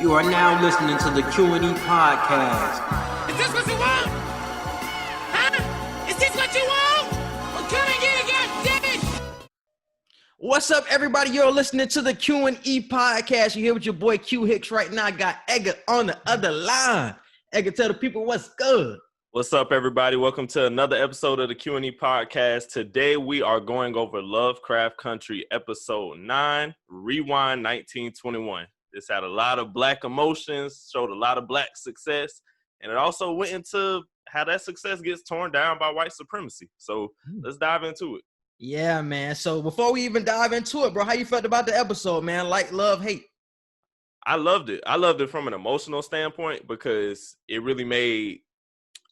You are now listening to the Q&E Podcast. Is this what you want? Huh? Is this what you want? Well, come and get it, goddammit! What's up, everybody? You're listening to the Q&E Podcast. You're here with your boy Q Hicks right now. I got Edgar on the other line. Edgar, tell the people what's good. What's up, everybody? Welcome to another episode of the Q&E Podcast. Today, we are going over Lovecraft Country, Episode 9, Rewind 1921. This had a lot of Black emotions, showed a lot of Black success, and it also went into how that success gets torn down by white supremacy. So let's dive into it. Yeah, man. So before we even dive into it, bro, how you felt about the episode, man? Like, love, hate? I loved it. I loved it from an emotional standpoint because it really made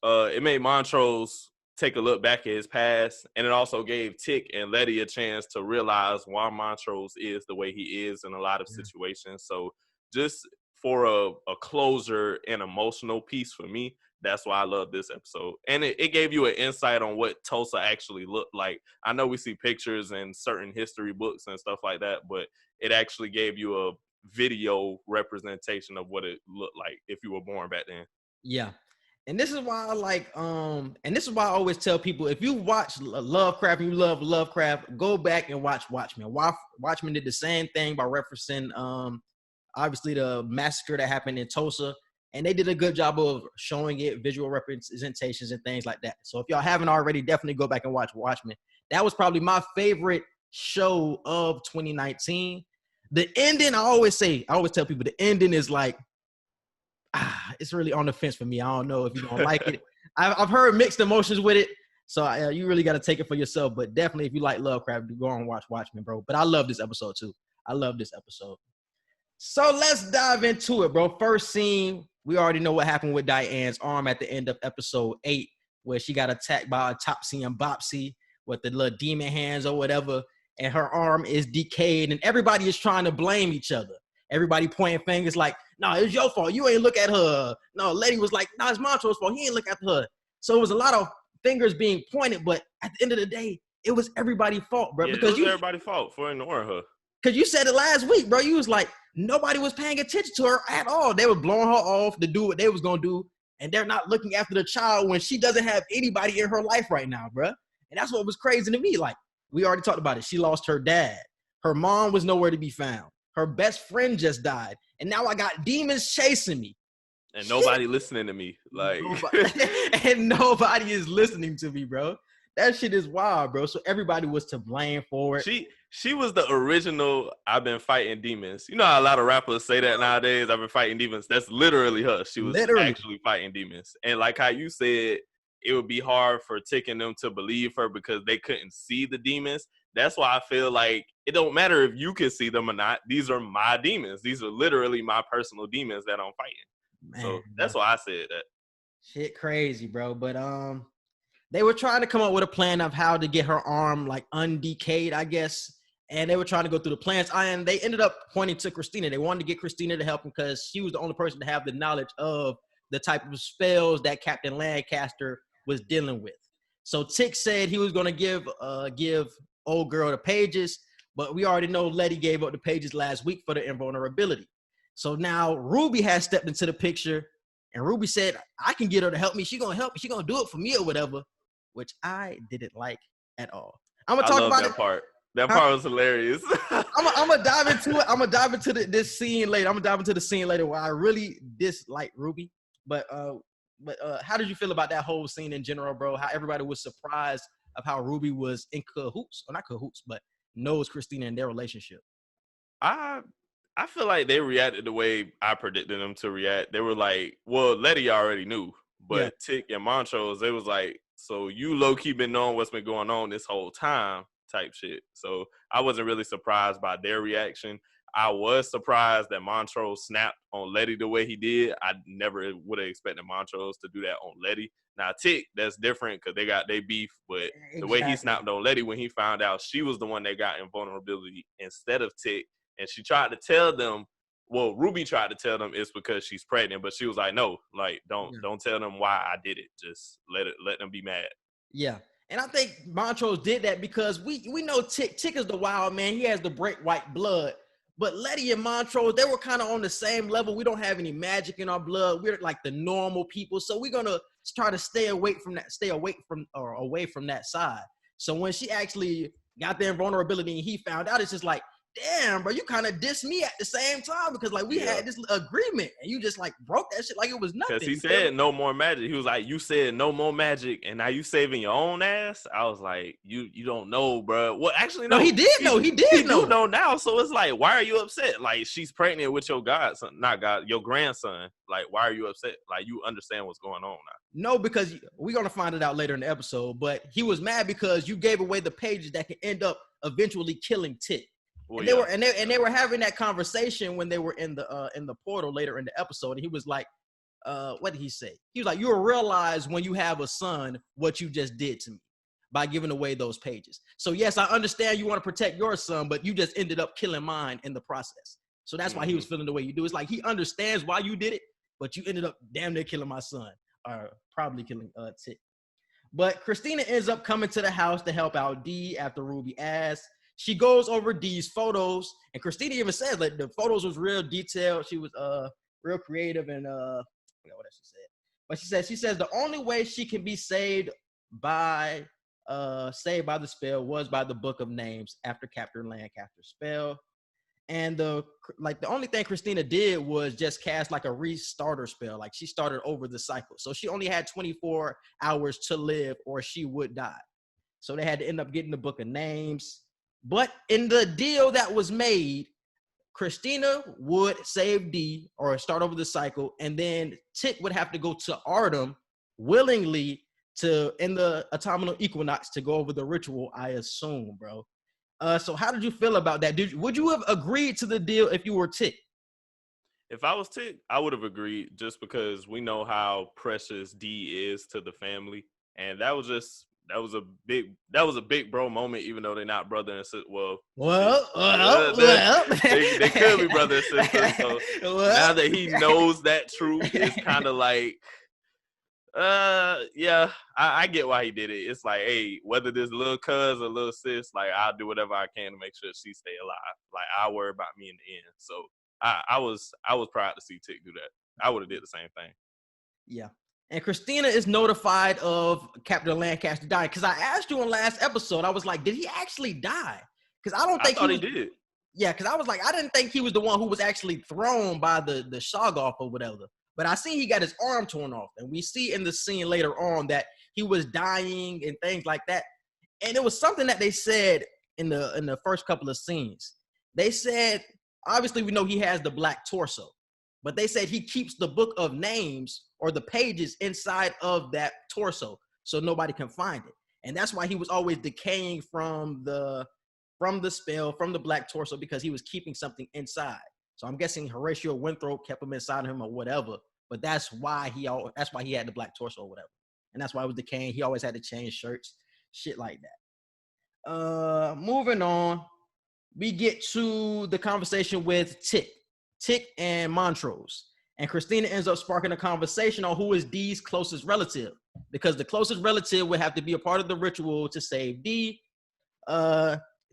Montrose take a look back at his past, and it also gave Tick and Letty a chance to realize why Montrose is the way he is in a lot of situations. So just for a closure and emotional piece for me, that's why I love this episode. And it gave you an insight on what Tulsa actually looked like. I know we see pictures in certain history books and stuff like that, but it actually gave you a video representation of what it looked like if you were born back then. Yeah. And this is why I like, and this is why I always tell people, if you watch Lovecraft and you love Lovecraft, go back and watch Watchmen. Watchmen did the same thing by referencing, obviously, the massacre that happened in Tulsa. And they did a good job of showing it, visual representations and things like that. So if y'all haven't already, definitely go back and watch Watchmen. That was probably my favorite show of 2019. The ending, I always tell people the ending is like, it's really on the fence for me. I don't know if you're going to like it. I've heard mixed emotions with it. So you really got to take it for yourself. But definitely, if you like Lovecraft, go on and watch Watchmen, bro. But I love this episode, too. I love this episode. So let's dive into it, bro. First scene, we already know what happened with Diane's arm at the end of episode 8, where she got attacked by a Topsy and Bopsy with the little demon hands or whatever. And her arm is decayed. And everybody is trying to blame each other. Everybody pointing fingers like, no, it's your fault. You ain't look at her. No, Letty was like, no, it's Montrose's fault. He ain't look at her. So it was a lot of fingers being pointed, but at the end of the day, it was everybody's fault, bro. Yeah, because it was everybody's fault for ignoring her. Because you said it last week, bro. You was like, nobody was paying attention to her at all. They were blowing her off to do what they was going to do, and they're not looking after the child when she doesn't have anybody in her life right now, bro. And that's what was crazy to me. Like, we already talked about it. She lost her dad. Her mom was nowhere to be found. Her best friend just died. And now I got demons chasing me. And nobody listening to me. Like and nobody is listening to me, bro. That shit is wild, bro. So everybody was to blame for it. She was the original I've been fighting demons. You know how a lot of rappers say that nowadays, I've been fighting demons. That's literally her. She was actually fighting demons. And like how you said, it would be hard for Tick and them to believe her because they couldn't see the demons. That's why I feel like it don't matter if you can see them or not. These are my demons. These are literally my personal demons that I'm fighting. Man, so that's why I said that. Shit crazy, bro. But they were trying to come up with a plan of how to get her arm like undecayed, I guess. And they were trying to go through the plans. And they ended up pointing to Christina. They wanted to get Christina to help them because she was the only person to have the knowledge of the type of spells that Captain Lancaster was dealing with. So Tick said he was going to give old girl the pages, but we already know Letty gave up the pages last week for the invulnerability. So now Ruby has stepped into the picture, and Ruby said, I can get her to help me. She's going to help me. She's going to do it for me or whatever, which I didn't like at all. I'm going to talk about that part. That part was hilarious. I'm going to dive into it. I'm going to dive into this scene later. I'm going to dive into the scene later where I really dislike Ruby. But how did you feel about that whole scene in general, bro? How everybody was surprised of how Ruby was in cahoots, or not cahoots, but knows Christina and their relationship. I feel like they reacted the way I predicted them to react. They were like, well, Letty already knew, but Tick and Montrose, they was like, so you low-key been knowing what's been going on this whole time type shit. So I wasn't really surprised by their reaction. I was surprised that Montrose snapped on Letty the way he did. I never would have expected Montrose to do that on Letty. Now, Tick, that's different because they got their beef, but the way he snapped on Letty when he found out she was the one that got invulnerability instead of Tick, and she tried to tell them, well, Ruby tried to tell them it's because she's pregnant, but she was like, no, like, don't tell them why I did it. Just let them be mad. Yeah. And I think Montrose did that because we know Tick is the wild man. He has the bright white blood. But Letty and Montrose, they were kind of on the same level. We don't have any magic in our blood. We're like the normal people. So we're gonna try to stay away from that side. So when she actually got their vulnerability and he found out, it's just like, damn, bro, you kind of dissed me at the same time because like we had this agreement and you just like broke that shit like it was nothing. Because he said no more magic. He was like, you said no more magic and now you saving your own ass. I was like, you don't know, bro. Well, actually, no. He did know. He did know. You know now. So it's like, why are you upset? Like, she's pregnant with your your grandson. Like, why are you upset? Like, you understand what's going on now. No, because we're going to find it out later in the episode, but he was mad because you gave away the pages that could end up eventually killing Tick. Well, and they were having that conversation when they were in the portal later in the episode. And he was like, what did he say? He was like, you'll realize when you have a son what you just did to me by giving away those pages. So yes, I understand you want to protect your son, but you just ended up killing mine in the process. So that's why he was feeling the way you do. It's like he understands why you did it, but you ended up damn near killing my son, or probably killing Tick. But Christina ends up coming to the house to help out Dee after Ruby asks. She goes over Dee's photos, and Christina even says that the photos was real detailed. She was real creative, and I forgot what else she said. But she says the only way she can be saved by the spell was by the Book of Names after Captain Lancaster's spell. And the only thing Christina did was just cast like a restarter spell. Like she started over the cycle. So she only had 24 hours to live or she would die. So they had to end up getting the Book of Names. But in the deal that was made, Christina would save Dee or start over the cycle, and then Tick would have to go to Artem willingly in the autumnal equinox to go over the ritual, I assume, bro. So how did you feel about that? Would you have agreed to the deal if you were Tick? If I was Tick, I would have agreed just because we know how precious Dee is to the family, and that was a big bro moment, even though they're not brother and sister. They could be brother and sister. So now that he knows that truth, it's kind of like, I get why he did it. It's like, hey, whether this little cuz or little sis, like I'll do whatever I can to make sure she stay alive. Like I'll worry about me in the end. So I was proud to see Tick do that. I would have did the same thing. Yeah. And Christina is notified of Captain Lancaster dying. Because I asked you in last episode, I was like, did he actually die? Because I thought he did. Yeah, because I was like, I didn't think he was the one who was actually thrown by the Shoggoth or whatever. But I see he got his arm torn off. And we see in the scene later on that he was dying and things like that. And it was something that they said in the first couple of scenes. They said, obviously we know he has the black torso. But they said he keeps the Book of Names or the pages inside of that torso so nobody can find it. And that's why he was always decaying from the spell, from the black torso, because he was keeping something inside. So I'm guessing Horatio Winthrop kept him inside of him or whatever. But that's why he had the black torso or whatever. And that's why it was decaying. He always had to change shirts, shit like that. Moving on, we get to the conversation with Tick and Montrose. And Christina ends up sparking a conversation on who is Dee's closest relative, because the closest relative would have to be a part of the ritual to save Dee.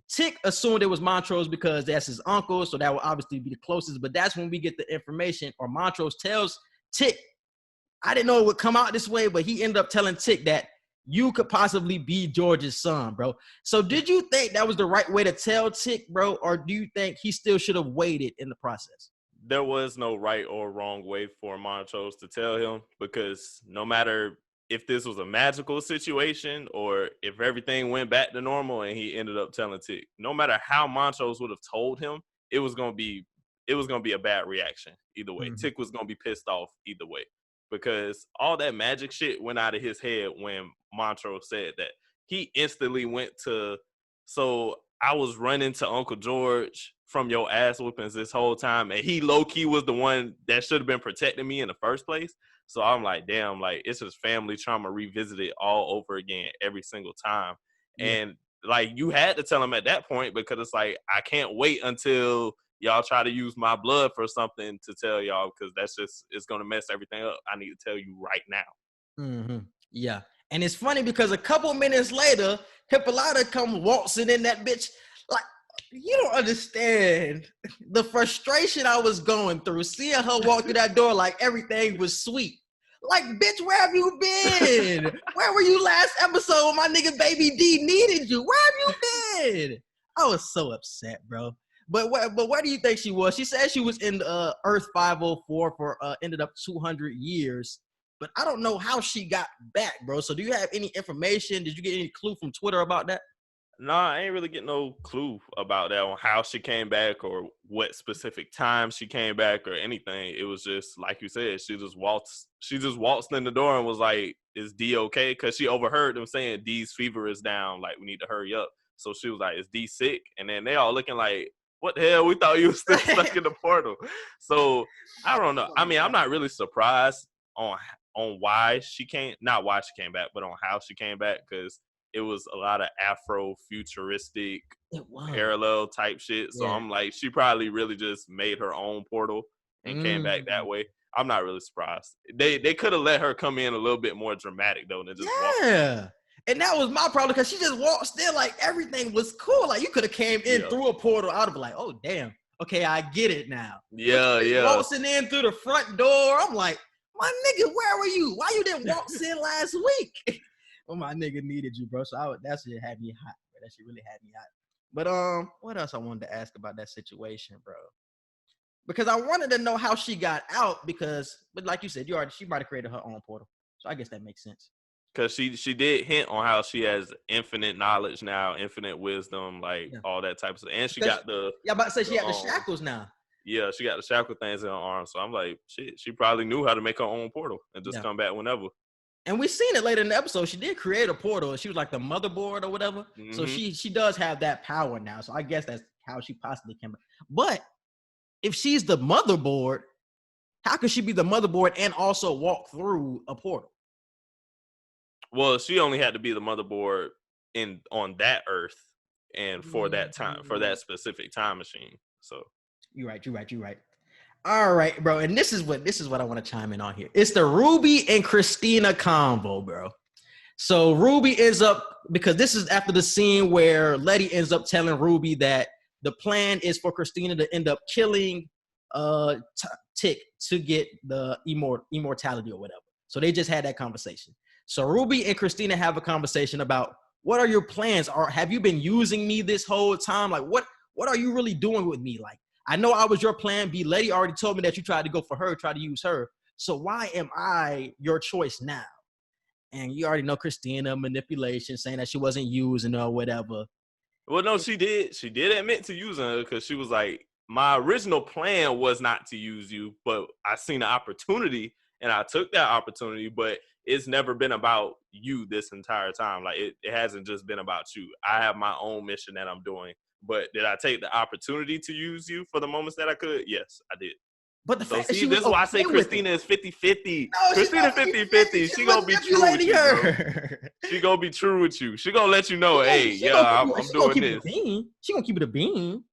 Tick assumed it was Montrose because that's his uncle, so that would obviously be the closest. But that's when we get the information, or Montrose tells Tick, I didn't know it would come out this way, but he ended up telling Tick that you could possibly be George's son, bro. So did you think that was the right way to tell Tick, bro, or do you think he still should have waited in the process? There was no right or wrong way for Montrose to tell him, because no matter if this was a magical situation or if everything went back to normal and he ended up telling Tick, no matter how Montrose would have told him, it was gonna be a bad reaction either way. Mm-hmm. Tick was gonna be pissed off either way, because all that magic shit went out of his head when Montrose said that. He instantly went to, so I was running to Uncle George from your ass whoopings this whole time, and he low-key was the one that should have been protecting me in the first place. So I'm like, damn, like it's his family trauma revisited all over again every single time. Yeah. And like you had to tell him at that point, because it's like, I can't wait until y'all try to use my blood for something to tell y'all, because it's going to mess everything up. I need to tell you right now. Mm-hmm. Yeah. And it's funny because a couple minutes later, Hippolyta come waltzing in that bitch like, You don't understand the frustration I was going through, seeing her walk through that door like everything was sweet. Like, bitch, where have you been? Where were you last episode when my nigga Baby D needed you? Where have you been? I was so upset, bro. But where do you think she was? She said she was in Earth 504 for ended up 200 years. But I don't know how she got back, bro. So do you have any information? Did you get any clue from Twitter about that? Nah, I ain't really get no clue about that on how she came back or what specific time she came back or anything. It was just like you said, she just waltzed in the door and was like, "Is D okay?" Because she overheard them saying D's fever is down, like we need to hurry up. So she was like, "Is D sick?" And then they all looking like, "What the hell? We thought you was still stuck in the portal." So I don't know. I mean, I'm not really surprised on why she came, not why she came back, but on how she came back, because it was a lot of Afro-futuristic parallel type shit. So I'm like, she probably really just made her own portal and came back that way. I'm not really surprised. They could have let her come in a little bit more dramatic though than just walk in. And that was my problem because she just walked still like everything was cool. Like you could have came in through a portal. I'd have been like, oh damn, okay, I get it now. Waltzing in through the front door. I'm like, my nigga, where were you? Why you didn't waltz in last week? Well, my nigga needed you, bro. So that shit had me hot, bro. That shit really had me hot. But what else I wanted to ask about that situation, bro? Because I wanted to know how she got out. But like you said, she might have created her own portal. So I guess that makes sense. Because she did hint on how she has infinite knowledge now, infinite wisdom, like all that type of stuff. And she got the about to say she had the shackles now. Yeah, she got the shackle things in her arm. So I'm like, shit, she probably knew how to make her own portal and just come back whenever. And we seen it later in the episode. She did create a portal, and she was like the motherboard or whatever. Mm-hmm. So she does have that power now. So I guess that's how she possibly came. But if she's the motherboard, how could she be the motherboard and also walk through a portal? Well, she only had to be the motherboard on that Earth and for that time, for that specific time machine. So you're right. All right, bro. And this is what I want to chime in on here. It's the Ruby and Christina convo, bro. So Ruby ends up, because this is after the scene where Letty ends up telling Ruby that the plan is for Christina to end up killing Tick to get the immortality or whatever. So they just had that conversation. So Ruby and Christina have a conversation about what are your plans? Or have you been using me this whole time? Like, what are you really doing with me? Like, I know I was your plan B. Letty already told me that you tried to go for her, tried to use her. So why am I your choice now? And you already know Christina manipulation, saying that she wasn't using her or whatever. Well, no, she did. She did admit to using her because she was like, my original plan was not to use you, but I seen an opportunity and I took that opportunity, but it's never been about you this entire time. Like it hasn't just been about you. I have my own mission that I'm doing. But did I take the opportunity to use you for the moments that I could? Yes, I did. But the fact that this is why I say Christina is 50-50. No, Christina 50-50. She gonna be true with you, bro. She gonna be true with you. She gonna let you know, hey, I'm doing this. She gonna keep it a bean.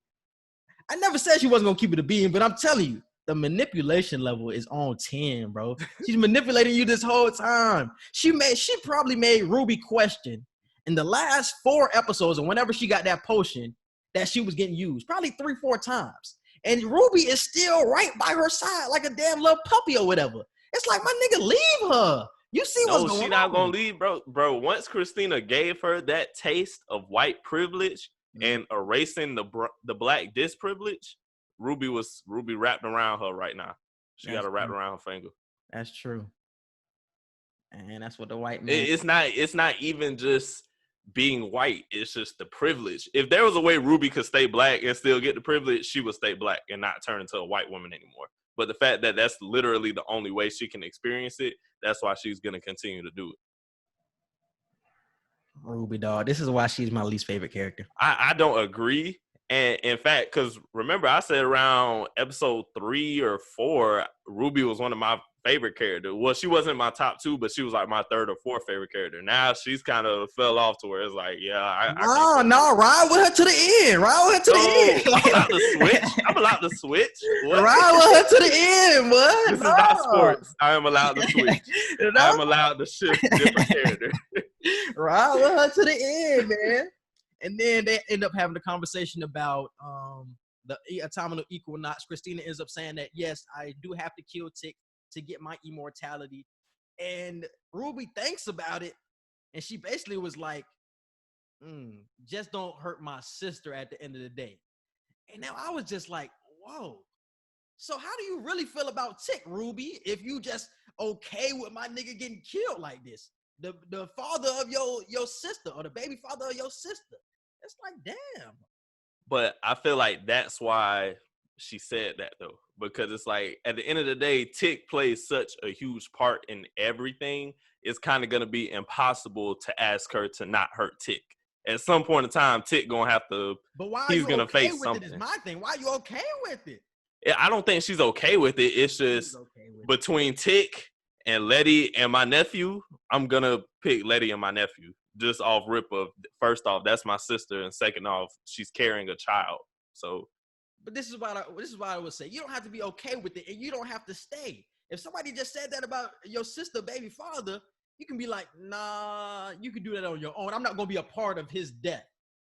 I never said she wasn't gonna keep it a bean, but I'm telling you, the manipulation level is on 10, bro. She's manipulating you this whole time. She probably made Ruby question in the last 4 episodes, and whenever she got that potion, that she was getting used, probably 3-4 times. And Ruby is still right by her side like a damn little puppy or whatever. It's like, my nigga, leave her. You see what's going on. She not going to leave, bro. Bro, once Christina gave her that taste of white privilege and erasing the black disprivilege, Ruby wrapped around her right now. She got her wrapped around her finger. That's true. And that's what the white man... It's not even just being white, it's just the privilege. If there was a way Ruby could stay black and still get the privilege, she would stay black and not turn into a white woman anymore. But the fact that that's literally the only way she can experience it, that's why she's going to continue to do it. Ruby, dog. This is why she's my least favorite character. I don't agree. And in fact, because remember, I said around episode 3 or 4, Ruby was one of my favorite characters. Well, she wasn't my top 2, but she was like my 3rd or 4th favorite character. Now she's kind of fell off to where it's like, no, ride with her to the end. Ride with her to the end. I'm allowed to switch. I'm allowed to switch. What? Ride with her to the end, what? This is not sports. I am allowed to switch. I am allowed to shift different character. Ride with her to the end, man. And then they end up having a conversation about the autumnal equinox. Christina ends up saying that, yes, I do have to kill Tick to get my immortality. And Ruby thinks about it, and she basically was like, just don't hurt my sister at the end of the day. And now I was just like, whoa. So how do you really feel about Tick, Ruby, if you just okay with my nigga getting killed like this? The father of your sister, or the baby father of your sister. It's like, damn. But I feel like that's why she said that, though. Because it's like, at the end of the day, Tick plays such a huge part in everything. It's kind of going to be impossible to ask her to not hurt Tick. At some point in time, Tick going to have to, but why he's going to okay face with something. It is my thing. Why are you okay with it? I don't think she's okay with it. It's just between Tick and Letty and my nephew, I'm going to pick Letty and my nephew. Just off rip of, first off, that's my sister, and second off, she's carrying a child. So, but this is why I would say, you don't have to be okay with it, and you don't have to stay. If somebody just said that about your sister, baby father, you can be like, nah, you can do that on your own. I'm not gonna be a part of his death.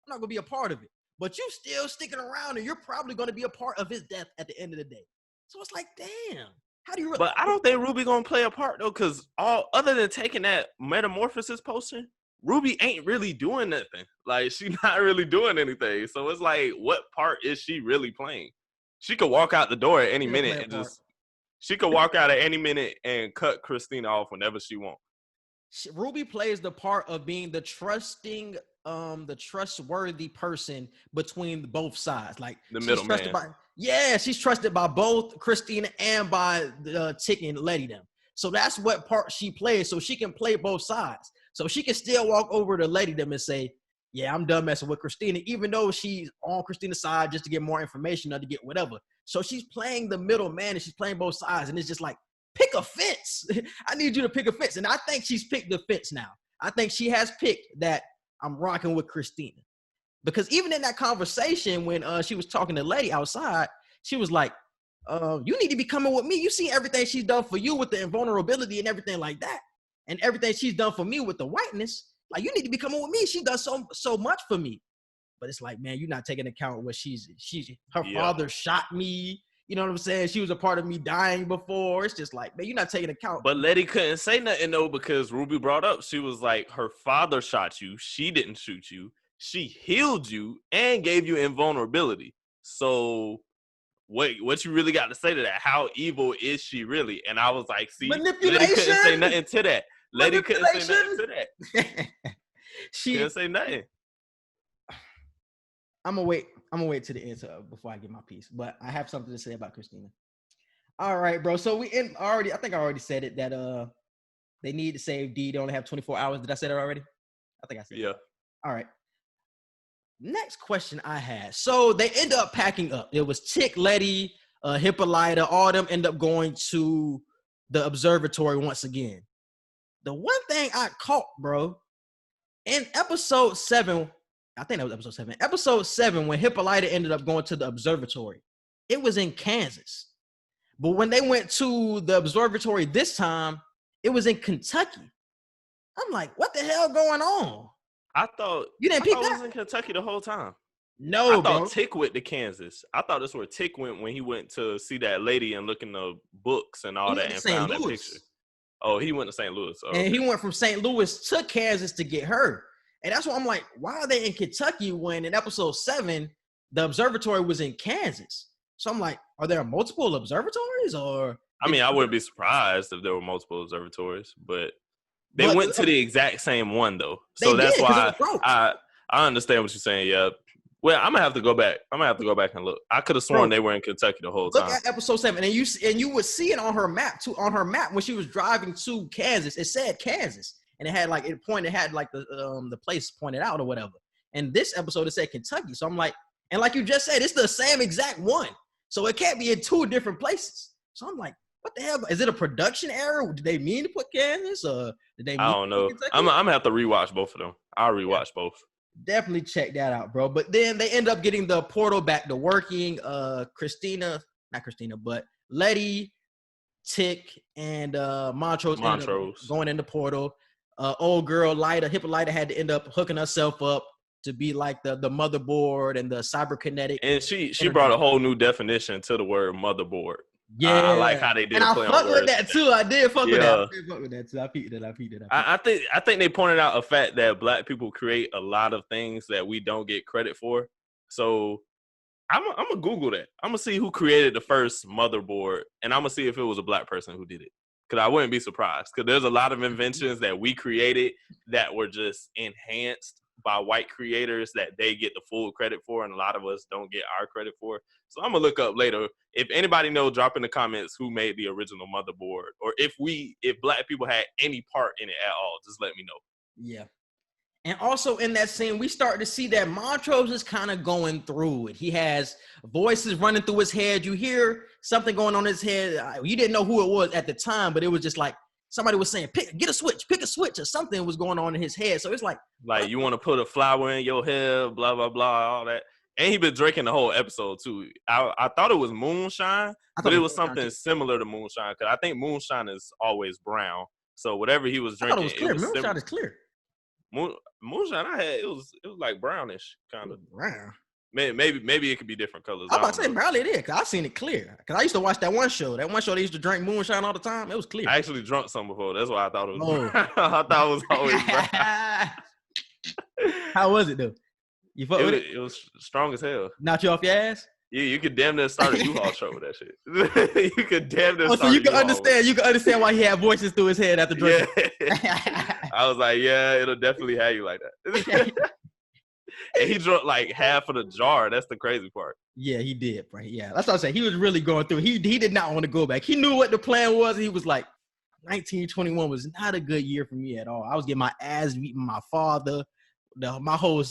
I'm not gonna be a part of it. But you still sticking around, and you're probably gonna be a part of his death at the end of the day. So it's like, damn. How do you? But I don't think Ruby gonna play a part though, because other than taking that metamorphosis potion, Ruby ain't really doing nothing. Like, she's not really doing anything. So it's like, what part is she really playing? She could walk out the door at any minute and she could walk out at any minute and cut Christina off whenever she wants. Ruby plays the part of being the trusting, the trustworthy person between both sides. Like, the middleman. She's trusted by both Christina and by Tick and Letty them. So that's what part she plays. So she can play both sides. So she can still walk over to Letty them and say, yeah, I'm done messing with Christina, even though she's on Christina's side just to get more information or to get whatever. So she's playing the middleman and she's playing both sides. And it's just like, pick a fence. I need you to pick a fence. And I think she's picked the fence now. I think she has picked that I'm rocking with Christina. Because even in that conversation when she was talking to Letty outside, she was like, you need to be coming with me. You see everything she's done for you with the invulnerability and everything like that. And everything she's done for me with the whiteness. Like, you need to be coming with me. She does so much for me. But it's like, man, you're not taking account what her father shot me. You know what I'm saying? She was a part of me dying before. It's just like, man, you're not taking account. But Letty couldn't say nothing, though, because Ruby brought up, she was like, her father shot you. She didn't shoot you. She healed you and gave you invulnerability. So what you really got to say to that? How evil is she really? And I was like, see, manipulation. Letty couldn't say nothing to that. Letty couldn't say nothing to that. She couldn't say nothing. I'm gonna wait to the end before I get my piece, but I have something to say about Christina. All right, bro. So I think I already said it that they need to save D. They only have 24 hours. Did I say that already? I think I said. Yeah. That. All right. Next question I had. So they end up packing up. It was Tick, Letty, Hippolyta. All of them end up going to the observatory once again. The one thing I caught, bro, in episode 7, I think that was episode 7. Episode 7, when Hippolyta ended up going to the observatory, it was in Kansas. But when they went to the observatory this time, it was in Kentucky. I'm like, what the hell going on? I thought you didn't peep that? It was in Kentucky the whole time. No, I bro. thought Tick went to Kansas. I thought that's where Tick went when he went to see that lady and look in the books and all that and found that picture. Oh, he went to St. Louis. Oh, and he went from St. Louis to Kansas to get her. And that's why I'm like, why are they in Kentucky when in episode 7, the observatory was in Kansas? So I'm like, are there multiple observatories or? I mean, I wouldn't be surprised if there were multiple observatories, but they went to the exact same one though. So that's why I understand what you're saying. Yeah. Well, I'm gonna have to go back. And look. I could have sworn they were in Kentucky the whole time. Look at episode 7, and you would see it on her map too. On her map when she was driving to Kansas, it said Kansas, and it had like the place pointed out or whatever. And this episode it said Kentucky. So I'm like, and like you just said, it's the same exact one. So it can't be in 2 different places. So I'm like, what the hell? Is it a production error? Did they mean to put Kansas or did they? I don't know. I'm gonna have to rewatch both of them. I'll rewatch both. Definitely check that out, bro. But then they end up getting the portal back to working. But Letty, Tick, and Montrose going in the portal. Old girl Hippolyta had to end up hooking herself up to be like the motherboard and the cyberkinetic. And she brought a whole new definition to the word motherboard. Yeah, I like how they did. And I fuck with that too. I did fuck with that. Yeah. I did fuck with that too. I peeped it. I think they pointed out a fact that Black people create a lot of things that we don't get credit for. So I'm gonna Google that. I'm gonna see who created the first motherboard, and I'm gonna see if it was a Black person who did it. Because I wouldn't be surprised. Because there's a lot of inventions that we created that were just enhanced by white creators that they get the full credit for, and a lot of us don't get our credit for. So I'm gonna look up later. If anybody knows, drop in the comments who made the original motherboard, or if Black people had any part in it at all, just let me know. Yeah. And also in that scene, we start to see that Montrose is kind of going through it. He has voices running through his head. You hear something going on in his head. You didn't know who it was at the time, but it was just like somebody was saying, pick a switch, or something was going on in his head. So it's like you want to put a flower in your hair, blah, blah, blah, all that. And he been drinking the whole episode too. I thought it was moonshine, but it was something similar to moonshine, because I think moonshine is always brown. So whatever he was drinking, it was clear. Moonshine is clear. Moonshine I had, it was like brownish kind of. Brown. Maybe it could be different colors. I'm about to say probably it is, because I seen it clear. Because I used to watch that one show. That one show they used to drink moonshine all the time. It was clear. I actually drunk some before. That's why I thought it was brown. I thought it was always brown. How was it though? You fuck with it? It was strong as hell. Knocked you off your ass? Yeah, you could damn near start a U-Haul show with that shit. You could damn near start so you can understand. You can understand why he had voices through his head after drinking. Yeah. I was like, yeah, it'll definitely have you like that. And he drank like half of the jar. That's the crazy part. Yeah, he did, bro. Yeah, that's what I'm saying. He was really going through. He did not want to go back. He knew what the plan was. He was like, 1921 was not a good year for me at all. I was getting my ass beaten by my father. My whole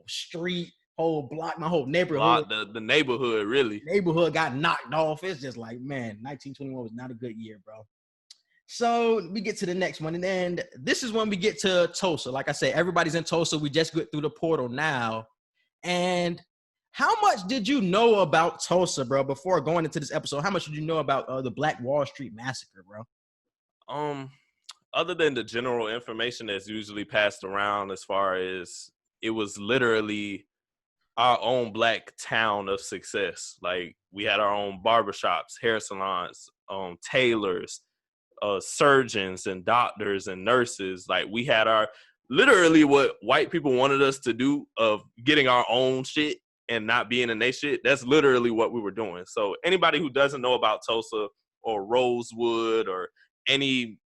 street, whole block, my whole neighborhood. The neighborhood, really. Neighborhood got knocked off. It's just like, man, 1921 was not a good year, bro. So we get to the next one. And then this is when we get to Tulsa. Like I said, everybody's in Tulsa. We just get through the portal now. And how much did you know about Tulsa, bro, before going into this episode? How much did you know about the Black Wall Street Massacre, bro? Other than the general information that's usually passed around, as far as it was literally our own Black town of success. Like, we had our own barbershops, hair salons, tailors, surgeons and doctors and nurses. Like, we had literally what white people wanted us to do of getting our own shit and not being in their shit. That's literally what we were doing. So anybody who doesn't know about Tulsa or Rosewood or any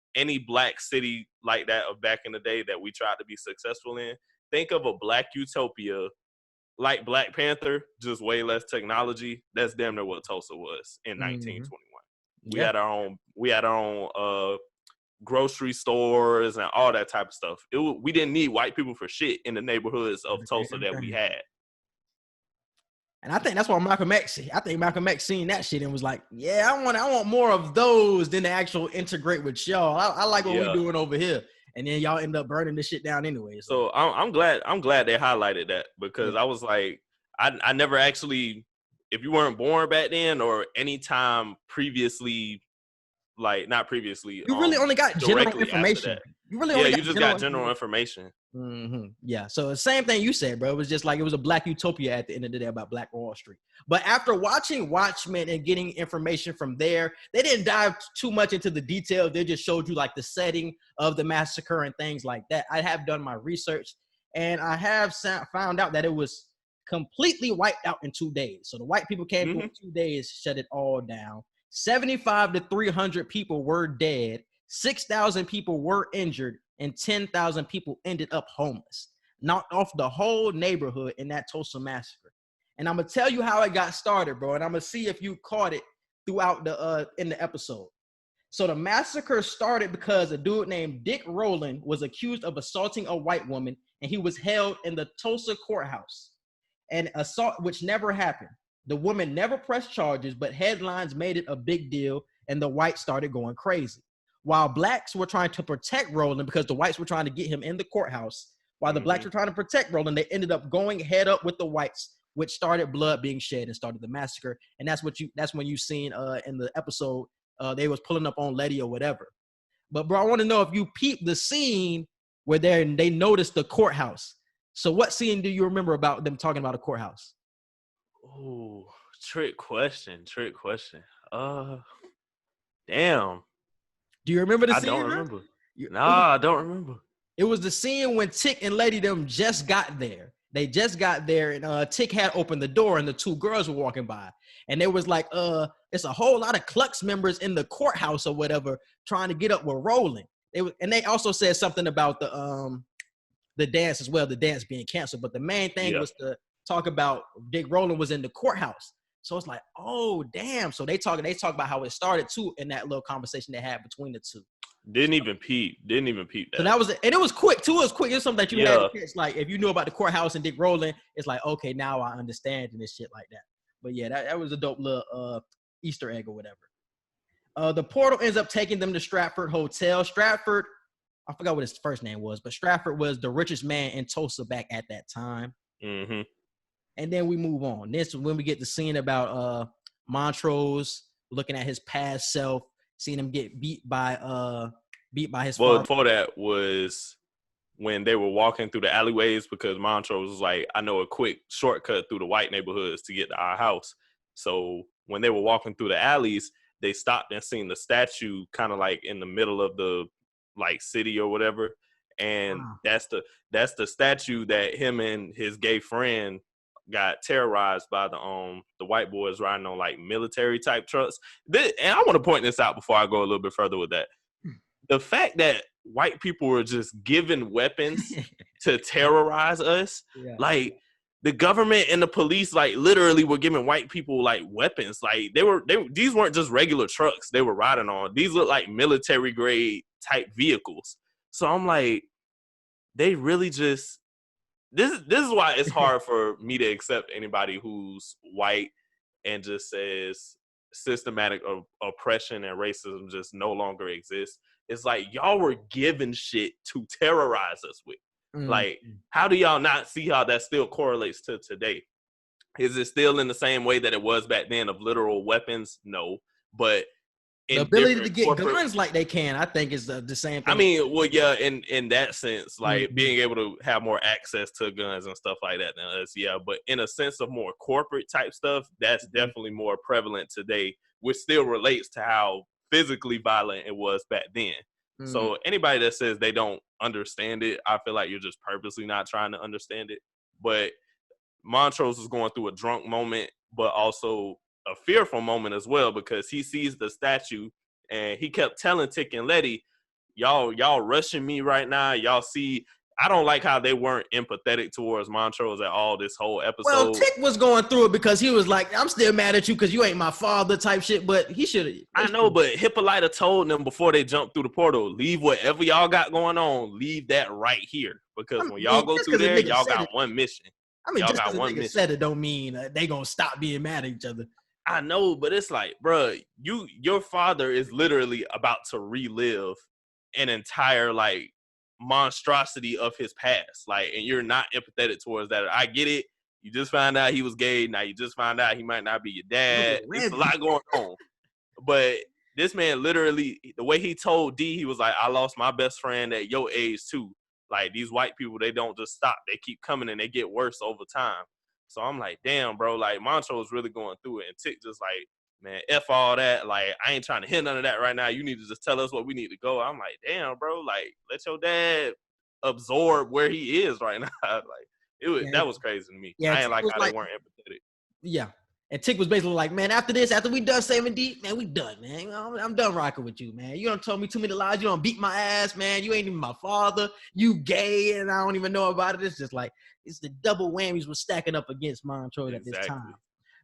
Black city like that of back in the day that we tried to be successful in, think of a Black utopia like Black Panther, just way less technology. That's damn near what Tulsa was in 1921. We had our own grocery stores and all that type of stuff. We didn't need white people for shit in the neighborhoods of Tulsa that we had. And I think that's why Malcolm X seen that shit and was like, yeah, I want more of those than to actual integrate with y'all. I like what we're doing over here. And then y'all end up burning this shit down anyway. So I'm glad they highlighted that, because I was like, I never actually, if you weren't born back then or any time previously, like not previously, you really only got general information. You just got general information. Mm-hmm. Yeah. So the same thing you said, bro. It was just like it was a Black utopia at the end of the day about Black Wall Street. But after watching Watchmen and getting information from there, they didn't dive too much into the details. They just showed you like the setting of the massacre and things like that. I have done my research and I have found out that it was completely wiped out in 2 days. So the white people came through in 2 days, shut it all down. 75 to 300 people were dead. 6,000 people were injured and 10,000 people ended up homeless. Knocked off the whole neighborhood in that Tulsa massacre. And I'm going to tell you how it got started, bro. And I'm going to see if you caught it throughout in the episode. So the massacre started because a dude named Dick Rowland was accused of assaulting a white woman, and he was held in the Tulsa courthouse. An assault which never happened. The woman never pressed charges, but headlines made it a big deal, and the whites started going crazy. While blacks were trying to protect Rowland because the whites were trying to get him in the courthouse, while the blacks were trying to protect Rowland, they ended up going head up with the whites, which started blood being shed and started the massacre. And that's when you seen in the episode they was pulling up on Letty or whatever. But bro, I want to know if you peeped the scene where they noticed the courthouse. So what scene do you remember about them talking about a courthouse? Oh, trick question. Damn. Do you remember the I scene? don't remember. You- Nah, I don't remember. It was the scene when Tick and Lady them just got there. They just got there, and Tick had opened the door, and the two girls were walking by, and there was like, it's a whole lot of Klux members in the courthouse or whatever trying to get up with Rolling. And they also said something about the dance as well, the dance being canceled. But the main thing was to talk about Dick Rowland was in the courthouse. So it's like, oh damn. So they talk about how it started too in that little conversation they had between the two. Didn't even peep that. So that was it. And it was quick too. It was quick. It was something that you had to catch. Like if you knew about the courthouse and Dick Rowland, it's like, okay, now I understand and this shit like that. But yeah, that was a dope little Easter egg or whatever. The portal ends up taking them to Stratford Hotel. Stratford, I forgot what his first name was, but Stratford was the richest man in Tulsa back at that time. Mm-hmm. And then we move on. This is when we get the scene about Montrose looking at his past self, seeing him get beat by his father. Before that was when they were walking through the alleyways because Montrose was like, I know a quick shortcut through the white neighborhoods to get to our house. So when they were walking through the alleys, they stopped and seen the statue kind of like in the middle of the like city or whatever. And that's the statue that him and his gay friend got terrorized by the white boys riding on like military type trucks. And I want to point this out before I go a little bit further with that. The fact that white people were just given weapons to terrorize us, like the government and the police, like literally were giving white people like weapons. Like these weren't just regular trucks they were riding on. These look like military grade type vehicles. So I'm like, they really just. This is why it's hard for me to accept anybody who's white and just says systematic oppression and racism just no longer exists. It's like y'all were given shit to terrorize us with. Like, how do y'all not see how that still correlates to today? Is it still in the same way that it was back then of literal weapons? No, but the ability to get guns like they can, I think, is the same thing. I mean, well, yeah, in that sense, like being able to have more access to guns and stuff like that than us, yeah. But in a sense of more corporate type stuff, that's definitely more prevalent today, which still relates to how physically violent it was back then. So anybody that says they don't understand it, I feel like you're just purposely not trying to understand it. But Montrose is going through a drunk moment, but also a fearful moment as well, because he sees the statue and he kept telling Tick and Letty, y'all rushing me right now. Y'all see, I don't like how they weren't empathetic towards Montrose at all this whole episode. Well, Tick was going through it because he was like, I'm still mad at you because you ain't my father type shit, but he should have. I know, but Hippolyta told them before they jumped through the portal, leave whatever y'all got going on, leave that right here. Because when y'all go through there, y'all got one mission. I mean, just because a nigga said it don't mean they gonna stop being mad at each other. I know, but it's like, bro, your father is literally about to relive an entire like monstrosity of his past, like, and you're not empathetic towards that. I get it. You just found out he was gay. Now you just found out he might not be your dad. There's a lot going on. But this man literally, the way he told D, he was like, I lost my best friend at your age too. Like, these white people, they don't just stop. They keep coming and they get worse over time. So I'm like, damn, bro, like, Montro's really going through it. And Tick just like, man, F all that. Like, I ain't trying to hear none of that right now. You need to just tell us where we need to go. I'm like, damn, bro, like, let your dad absorb where he is right now. Like, that was crazy to me. I ain't like how they weren't empathetic. Yeah. And Tick was basically like, man, after we done saving D, man, we done, man. I'm done rocking with you, man. You done told me too many lies. You done beat my ass, man. You ain't even my father. You gay, and I don't even know about it. It's just like, it's the double whammies was stacking up against Montrose at this time.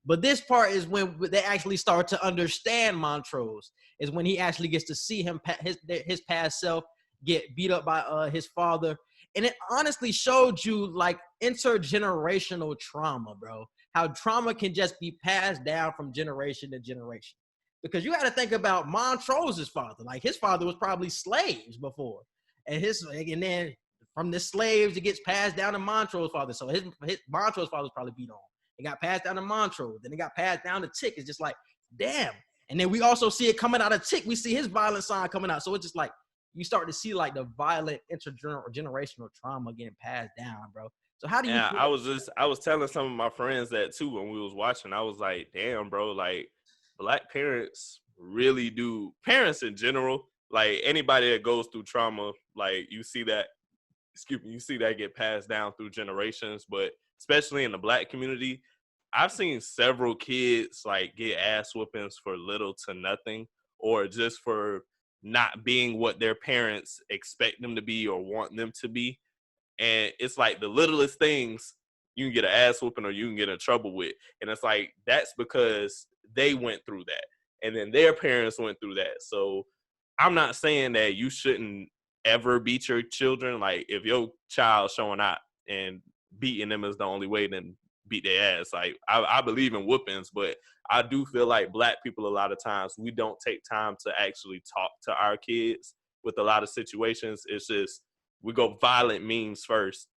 But this part is when they actually start to understand Montrose, is when he actually gets to see his past self get beat up by his father. And it honestly showed you like intergenerational trauma, bro. How trauma can just be passed down from generation to generation. Because you got to think about Montrose's father. Like, his father was probably slaves before. And then from the slaves, it gets passed down to Montrose's father. So his Montrose's father was probably beat on. It got passed down to Montrose. Then it got passed down to Tick. It's just like, damn. And then we also see it coming out of Tick. We see his violent side coming out. So it's just like, you start to see like the violent intergenerational trauma getting passed down, bro. So how do you Yeah, feel? I was telling some of my friends that too when we was watching. I was like, damn, bro, like black parents really do, parents in general, like anybody that goes through trauma, like you see that, excuse me, you see that get passed down through generations, but especially in the black community, I've seen several kids like get ass whoopings for little to nothing, or just for not being what their parents expect them to be or want them to be. And it's like the littlest things you can get an ass whooping or you can get in trouble with. And it's like, that's because they went through that. And then their parents went through that. So I'm not saying that you shouldn't ever beat your children. Like if your child showing out and beating them is the only way, then beat their ass. Like I believe in whoopings, but I do feel like black people, a lot of times we don't take time to actually talk to our kids with a lot of situations. It's just, we go violent means first.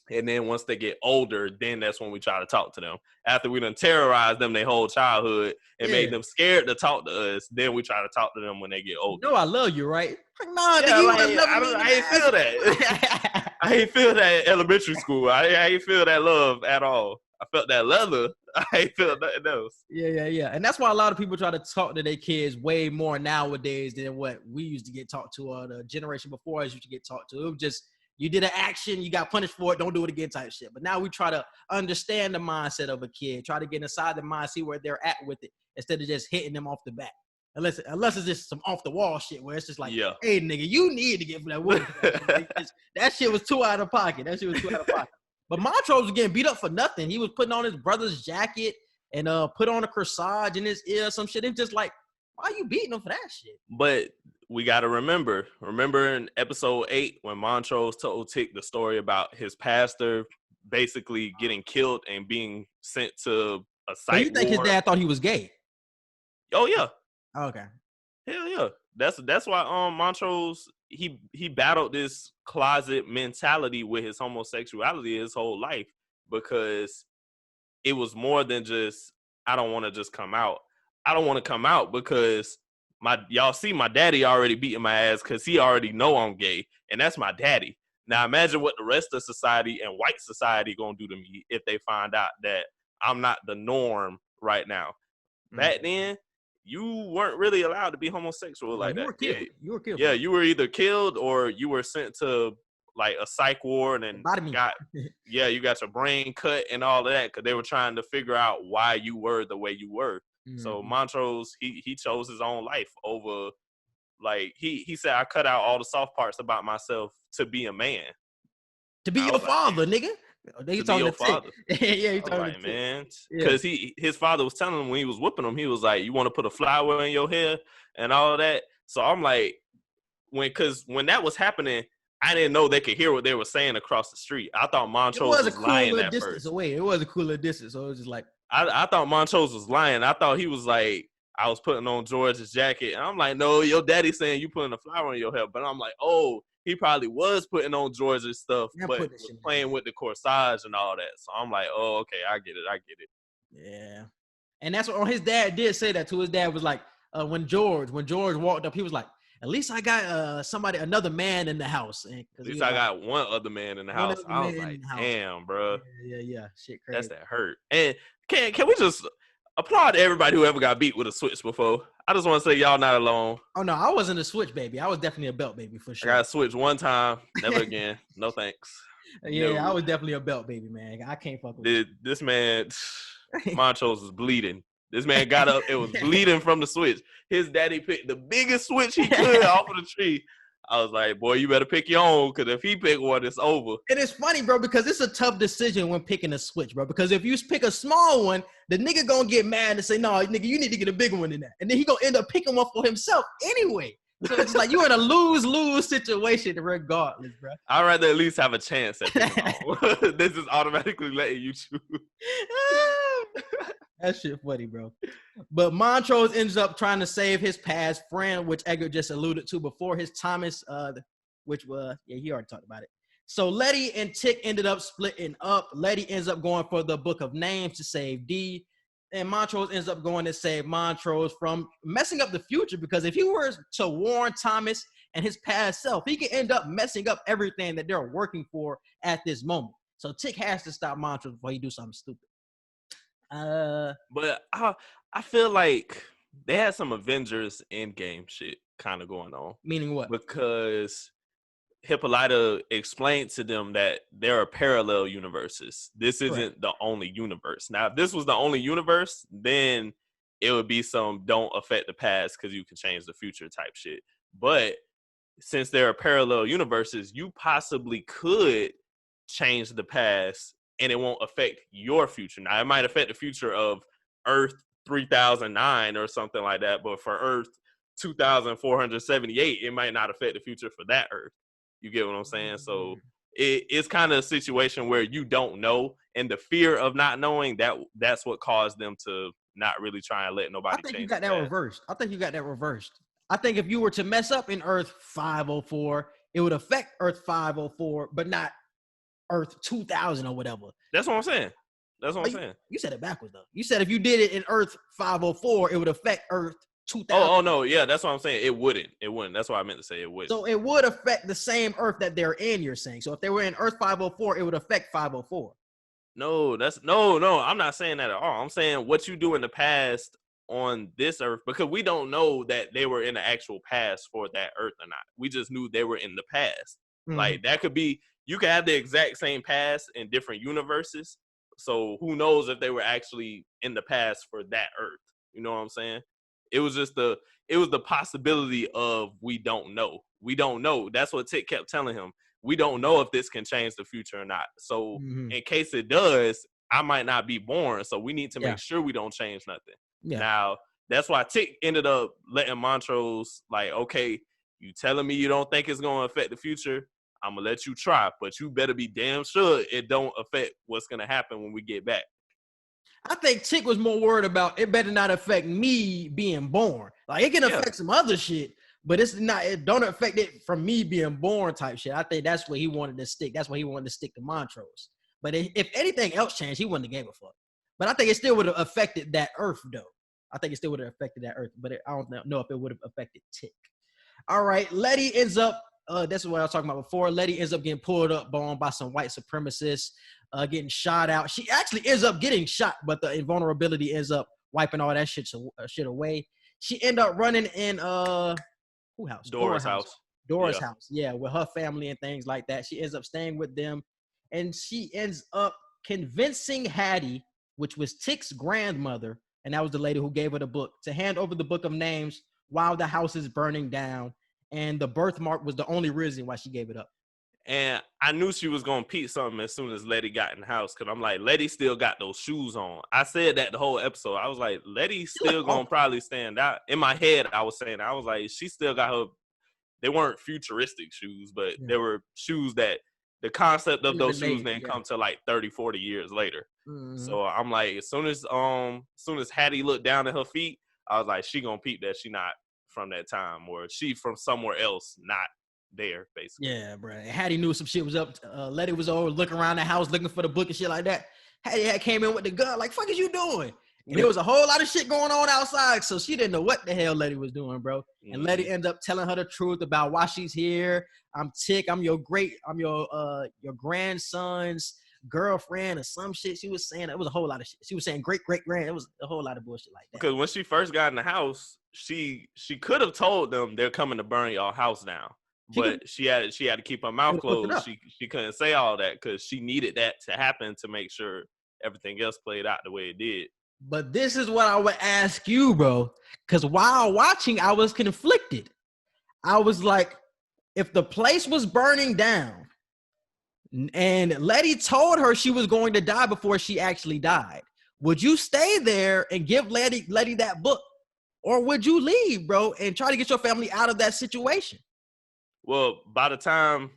And then once they get older, then that's when we try to talk to them. After we done terrorized them their whole childhood and made them scared to talk to us, then we try to talk to them when they get older. You know I love you, right? Like, nah, Yeah, nigga, you like, would never I ain't feel that. I ain't feel that in elementary school. I ain't feel that love at all. I felt that leather. I ain't feel nothing else. Yeah. And that's why a lot of people try to talk to their kids way more nowadays than what we used to get taught to, or the generation before us used to get taught to. It was just, you did an action, you got punished for it, don't do it again type shit. But now we try to understand the mindset of a kid, try to get inside the mind, see where they're at with it, instead of just hitting them off the back. Unless it's just some off the wall shit where it's just like, hey nigga, you need to get for that wood. That shit was too out of pocket. But Montrose was getting beat up for nothing. He was putting on his brother's jacket and put on a corsage in his ear, some shit. It's just like, why are you beating him for that shit? But we got to remember in episode 8 when Montrose told Tick the story about his pastor basically getting killed and being sent to a psych ward. You think his dad thought he was gay? Oh yeah. Okay. Hell yeah. That's why Montrose he battled this closet mentality with his homosexuality his whole life, because it was more than just, I don't want to just come out. I don't want to come out because y'all see my daddy already beating my ass because he already know I'm gay, and that's my daddy. Now imagine what the rest of society and white society gonna do to me if they find out that I'm not the norm right now. Back then, you weren't really allowed to be homosexual like that. You were killed. Yeah, you were either killed or you were sent to like a psych ward and you got your brain cut and all of that, because they were trying to figure out why you were the way you were. So Montrose, he chose his own life over, like, he said, I cut out all the soft parts about myself to be a man. To be your father, nigga. They to be your father. Yeah, he talking like, man. Because his father was telling him when he was whooping him, he was like, you want to put a flower in your hair and all of that. So I'm like, when that was happening, I didn't know they could hear what they were saying across the street. I thought Montrose was lying at first. It was a cooler distance, so it was just like, I thought Montrose was lying. I thought he was like, I was putting on George's jacket. And I'm like, no, your daddy's saying you putting a flower in your hair. But I'm like, oh, he probably was putting on George's stuff, but was playing with the corsage and all that. So I'm like, oh, okay, I get it. Yeah. And that's what his dad did say that to. His dad was like, when George walked up, he was like, at least I got another man in the house. At least I got one other man in the house. I was like, damn, bro. Yeah. Shit crazy. That's that hurt. And can we just applaud everybody who ever got beat with a switch before? I just want to say y'all not alone. Oh, no, I wasn't a switch baby. I was definitely a belt baby for sure. I got switched one time. Never again. No thanks. Yeah, no. I was definitely a belt baby, man. I can't fuck with this man. Montrose was bleeding. This man got up. It was bleeding from the switch. His daddy picked the biggest switch he could off of the tree. I was like, boy, you better pick your own, because if he pick one, it's over. And it's funny, bro, because it's a tough decision when picking a switch, bro. Because if you pick a small one, the nigga gonna get mad and say, no, nigga, you need to get a bigger one than that. And then he gonna end up picking one for himself anyway. So it's like you're in a lose-lose situation regardless, bro. I'd rather at least have a chance at it. This is automatically letting you choose. That shit funny, bro. But Montrose ends up trying to save his past friend, which Edgar just alluded to before, his Thomas, which was, he already talked about it. So Letty and Tick ended up splitting up. Letty ends up going for the Book of Names to save D. And Montrose ends up going to save Montrose from messing up the future, because if he were to warn Thomas and his past self, he could end up messing up everything that they're working for at this moment. So Tick has to stop Montrose before he do something stupid. But I feel like they had some Avengers Endgame shit kind of going on. Meaning what? Because Hippolyta explained to them that there are parallel universes. This isn't the only universe. Now, if this was the only universe, then it would be some don't affect the past because you can change the future type shit. But since there are parallel universes, you possibly could change the past and it won't affect your future. Now, it might affect the future of Earth 3009 or something like that, but for Earth 2478, it might not affect the future for that Earth. You get what I'm saying? So it's kind of a situation where you don't know, and the fear of not knowing, that's what caused them to not really try and let nobody change. I think you got that reversed. I think if you were to mess up in Earth 504, it would affect Earth 504, but not Earth 2000 or whatever. That's what I'm saying. You said it backwards, though. You said if you did it in Earth 504, it would affect Earth 2000. Oh, no. Yeah, that's what I'm saying. It wouldn't. That's what I meant to say. It wouldn't. So it would affect the same Earth that they're in, you're saying. So if they were in Earth 504, it would affect 504. No, I'm not saying that at all. I'm saying what you do in the past on this Earth, because we don't know that they were in the actual past for that Earth or not. We just knew they were in the past. Mm-hmm. Like, that could be, you could have the exact same past in different universes. So who knows if they were actually in the past for that Earth? You know what I'm saying? It was just the possibility of we don't know. We don't know. That's what Tick kept telling him. We don't know if this can change the future or not. So in case it does, I might not be born. So we need to make sure we don't change nothing. Yeah. Now, that's why Tick ended up letting Montrose, like, okay, you telling me you don't think it's going to affect the future? I'm going to let you try, but you better be damn sure it don't affect what's going to happen when we get back. I think Tick was more worried about it better not affect me being born. Like, it can affect some other shit, but it don't affect it from me being born type shit. I think that's what he wanted to stick. That's why he wanted to stick to Montrose. But if anything else changed, he wouldn't have gave a fuck. But I think it still would have affected that Earth, though. I think it still would have affected that Earth, but I don't know if it would have affected Tick. All right, Letty ends up, this is what I was talking about before. Letty ends up getting pulled up on by some white supremacists, getting shot out. She actually ends up getting shot, but the invulnerability ends up wiping all that shit away. She ended up running in who house? Dora's house. Dora's house, yeah, with her family and things like that. She ends up staying with them, and she ends up convincing Hattie, which was Tick's grandmother, and that was the lady who gave her the book, to hand over the book of names while the house is burning down. And the birthmark was the only reason why she gave it up. And I knew she was going to peep something as soon as Letty got in the house, because I'm like, Letty still got those shoes on. I said that the whole episode. I was like, Letty's still going to probably stand out. In my head, I was saying, I was like, she still got her, they weren't futuristic shoes, but they were shoes that the concept of those shoes didn't come to like 30, 40 years later. Mm-hmm. So I'm like, as soon as Hattie looked down at her feet, I was like, she going to peep that she not from that time, or she from somewhere else, not there, basically. Yeah, bro. Hattie knew some shit was up. Letty was over looking around the house looking for the book and shit like that. Hattie came in with the gun, like, fuck is you doing? And there was a whole lot of shit going on outside, so she didn't know what the hell Letty was doing, bro. And Letty ended up telling her the truth about why she's here. I'm Tick. I'm your grandson's girlfriend or some shit. She was saying, it was a whole lot of shit. She was saying great-grand. It was a whole lot of bullshit like that. Because when she first got in the house, she could have told them they're coming to burn y'all house down. But she had to keep her mouth closed. She couldn't say all that because she needed that to happen to make sure everything else played out the way it did. But this is what I would ask you, bro. Because while watching, I was conflicted. I was like, if the place was burning down and Letty told her she was going to die before she actually died, would you stay there and give Letty that book? Or would you leave, bro, and try to get your family out of that situation? Well, by the time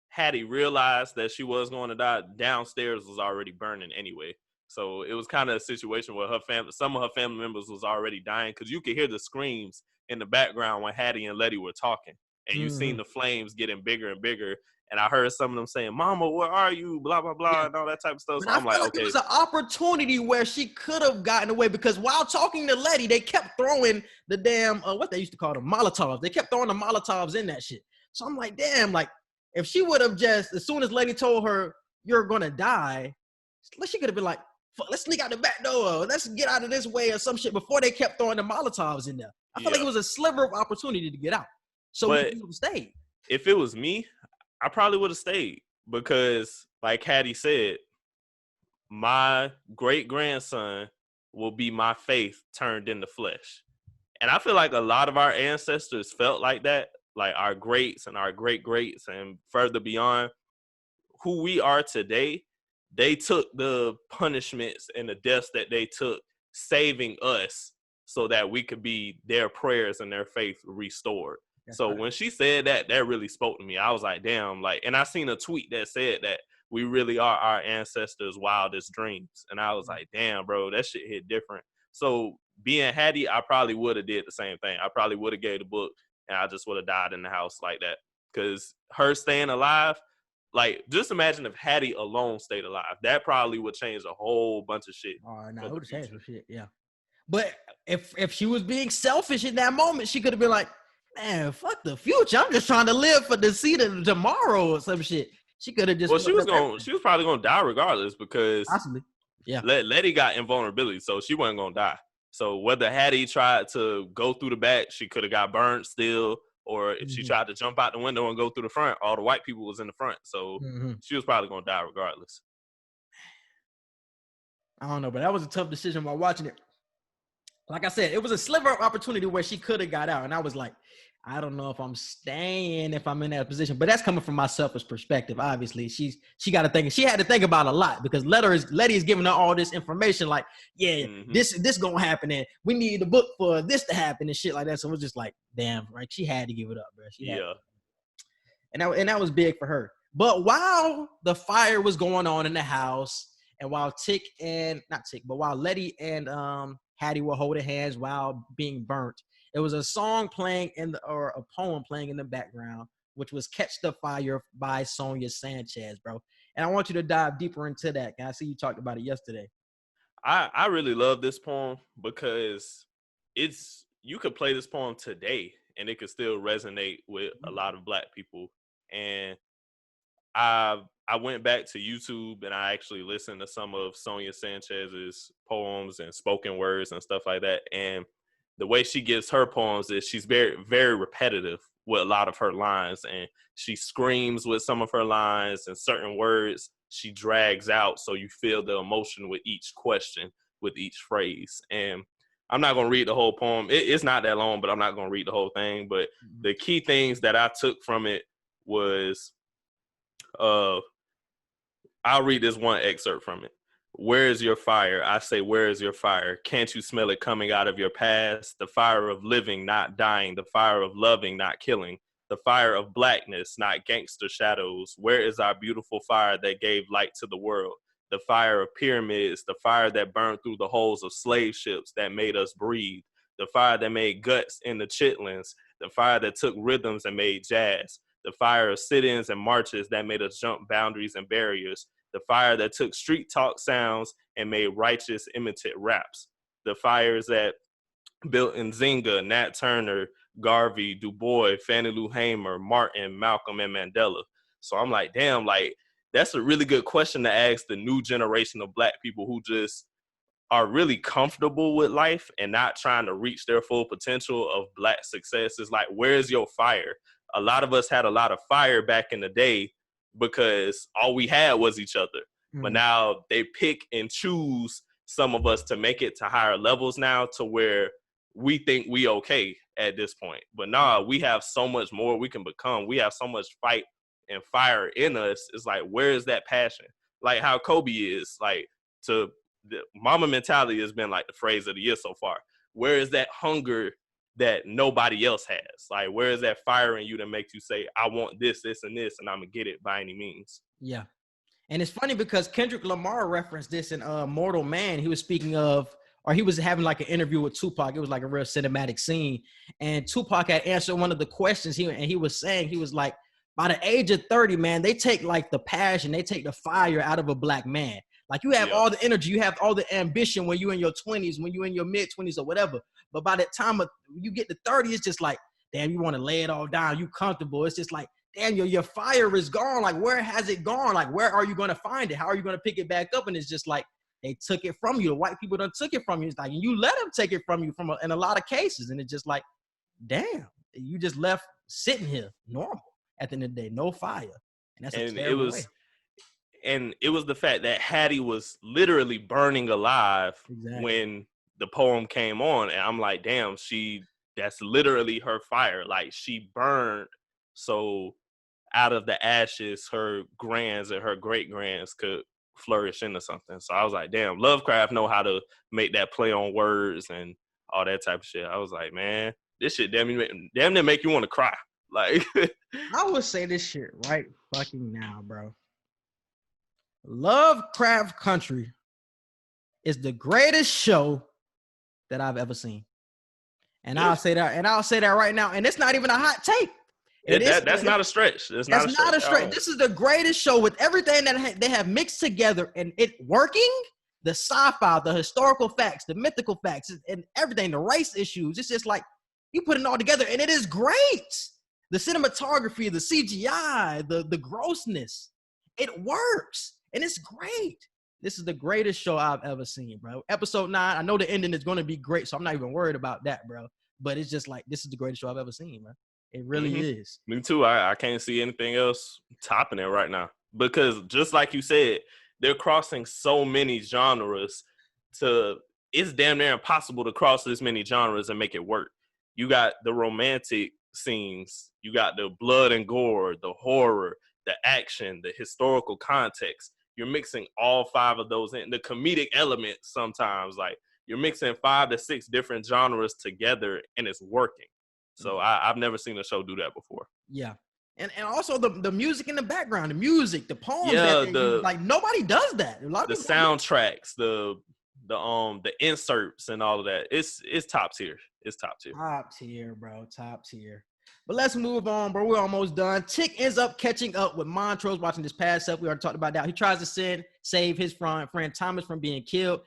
Hattie realized that she was going to die, downstairs was already burning anyway. So it was kind of a situation where some of her family members was already dying, because you could hear the screams in the background when Hattie and Letty were talking, and you seen the flames getting bigger and bigger. And I heard some of them saying, "Mama, where are you?" Blah blah blah, and all that type of stuff. So I'm like, okay, it was an opportunity where she could have gotten away, because while talking to Letty, they kept throwing the damn what they used to call them Molotovs. They kept throwing the Molotovs in that shit. So I'm like, damn, like, If she would have just, as soon as Lady told her, you're going to die, she could have been like, let's sneak out the back door. Let's get out of this way or some shit before they kept throwing the Molotovs in there. I feel like it was a sliver of opportunity to get out. So we could have stayed. If it was me, I probably would have stayed because, like Hattie said, my great-grandson will be my faith turned into flesh. And I feel like a lot of our ancestors felt like that, like our greats and our great-greats and further beyond. Who we are today, they took the punishments and the deaths that they took, saving us so that we could be their prayers and their faith restored. So when she said that, that really spoke to me. I was like, damn, like, and I seen a tweet that said that we really are our ancestors' wildest dreams. And I was like, damn, bro, that shit hit different. So being Hattie, I probably would have did the same thing. I probably would have gave the book and I just would have died in the house like that. Because her staying alive, like, just imagine if Hattie alone stayed alive. That probably would change a whole bunch of shit. Oh, no, it would have changed some shit, yeah. But if she was being selfish in that moment, she could have been like, man, fuck the future. I'm just trying to live for the seat of tomorrow or some shit. She could have just. Well, she was probably gonna die regardless because possibly, yeah. Letty got invulnerability, so she wasn't gonna die. So whether Hattie tried to go through the back, she could have got burned still, or if she tried to jump out the window and go through the front, all the white people was in the front, so she was probably gonna die regardless. I don't know, but that was a tough decision while watching it. Like I said, it was a sliver of opportunity where she could have got out. And I was like, I don't know if I'm staying, if I'm in that position. But that's coming from my selfish perspective. Obviously, she got to think. She had to think about a lot because Letty is giving her all this information like, yeah, this going to happen. And we need the book for this to happen and shit like that. So it was just like, damn, right? She had to give it up, bro. And that was big for her. But while the fire was going on in the house and while while Letty and Hattie were holding hands while being burnt, there was a song playing or a poem playing in the background, which was Catch the Fire by Sonia Sanchez, bro. And I want you to dive deeper into that. I see you talked about it yesterday. I really love this poem because you could play this poem today and it could still resonate with a lot of Black people. And I went back to YouTube and I actually listened to some of Sonia Sanchez's poems and spoken words and stuff like that. And the way she gives her poems is she's very, very repetitive with a lot of her lines. And she screams with some of her lines and certain words she drags out so you feel the emotion with each question, with each phrase. And I'm not going to read the whole poem. It's not that long, but I'm not going to read the whole thing. But the key things that I took from it was... I'll read this one excerpt from it. Where is your fire? I say, where is your fire? Can't you smell it coming out of your past? The fire of living, not dying. The fire of loving, not killing. The fire of Blackness, not gangster shadows. Where is our beautiful fire that gave light to the world? The fire of pyramids, the fire that burned through the holes of slave ships that made us breathe. The fire that made guts in the chitlins. The fire that took rhythms and made jazz. The fire of sit-ins and marches that made us jump boundaries and barriers. The fire that took street talk sounds and made righteous imitate raps. The fires that built Nzinga, Nat Turner, Garvey, Du Bois, Fannie Lou Hamer, Martin, Malcolm, and Mandela. So I'm like, damn, like, that's a really good question to ask the new generation of Black people who just are really comfortable with life and not trying to reach their full potential of Black success. Is like, where's your fire? A lot of us had a lot of fire back in the day because all we had was each other. But now they pick and choose some of us to make it to higher levels now to where we think we okay at this point. But nah, we have so much more we can become. We have so much fight and fire in us. It's like, where is that passion? Like how Kobe is, like, the mama mentality has been like the phrase of the year so far. Where is that hunger that nobody else has? Like, where is that fire in you that makes you say, I want this, this, and this, and I'm going to get it by any means? Yeah. And it's funny because Kendrick Lamar referenced this in Mortal Man. He was speaking of, or he was having like an interview with Tupac. It was like a real cinematic scene. And Tupac had answered one of the questions. He was saying, he was like, by the age of 30, man, they take like the passion, they take the fire out of a Black man. Like you have all the energy, you have all the ambition when you're in your 20s, when you're in your mid-20s or whatever. But by the time you get to 30, it's just like, damn, you want to lay it all down. You comfortable. It's just like damn, your fire is gone. Like, where has it gone? Like, where are you going to find it? How are you going to pick it back up? And it's just like, they took it from you. The white people done took it from you. It's like, you let them take it from you in a lot of cases. And it's just like, damn, you just left sitting here normal at the end of the day, no fire. And that's a terrible way. And it was the fact that Hattie was literally burning alive when the poem came on. And I'm like, damn, that's literally her fire. Like, she burned so out of the ashes, her grands and her great grands could flourish into something. So I was like, damn, Lovecraft know how to make that play on words and all that type of shit. I was like, man, this shit damn near make you want to cry. Like, I would say this shit right fucking now, bro. Lovecraft Country is the greatest show that I've ever seen. And I'll say that right now. And it's not even a hot take. That's not a stretch. That's not a stretch. This is the greatest show with everything that they have mixed together and it working. The sci-fi, the historical facts, the mythical facts, and everything, the race issues. It's just like you put it all together and it is great. The cinematography, the CGI, the grossness, it works. And it's great. This is the greatest show I've ever seen, bro. Episode 9, I know the ending is going to be great, so I'm not even worried about that, bro. But it's just like, this is the greatest show I've ever seen, bro. It really is. Me too. I can't see anything else topping it right now. Because just like you said, they're crossing so many genres it's damn near impossible to cross this many genres and make it work. You got the romantic scenes, you got the blood and gore, the horror, the action, the historical context. You're mixing all 5 of those in. The comedic elements sometimes, like, you're mixing 5 to 6 different genres together and it's working. So I've never seen a show do that before. Yeah. And also the music in the background, the music, the poems. Yeah, like nobody does that. A lot of the soundtracks, the inserts and all of that. It's top tier. It's top tier. Top tier, bro. Top tier. But let's move on, bro. We're almost done. Tick ends up catching up with Montrose watching this past up. We already talked about that. He tries to save his friend Thomas from being killed.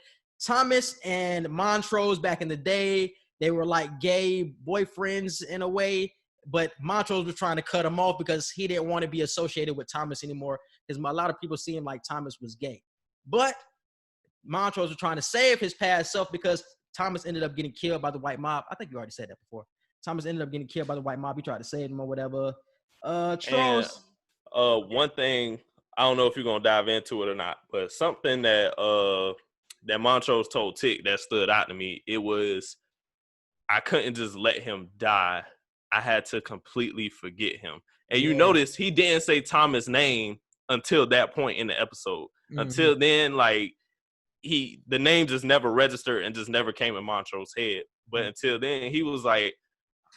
Thomas and Montrose back in the day, they were like gay boyfriends in a way, but Montrose was trying to cut him off because he didn't want to be associated with Thomas anymore because a lot of people see him like Thomas was gay. But Montrose was trying to save his past self because Thomas ended up getting killed by the white mob. I think you already said that before. Thomas ended up getting killed by the white mob. He tried to save him or whatever. Charles. One thing, I don't know if you're going to dive into it or not, but something that Montrose told Tick that stood out to me, it was, I couldn't just let him die. I had to completely forget him. And you notice he didn't say Thomas' name until that point in the episode. Mm-hmm. Until then, like, the name just never registered and just never came in Montrose's head. But until then, he was like,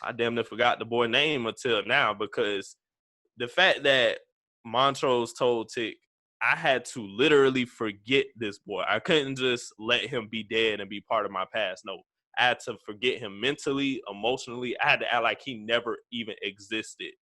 I damn near forgot the boy's name until now, because the fact that Montrose told Tick, I had to literally forget this boy. I couldn't just let him be dead and be part of my past. No, I had to forget him mentally, emotionally. I had to act like he never even existed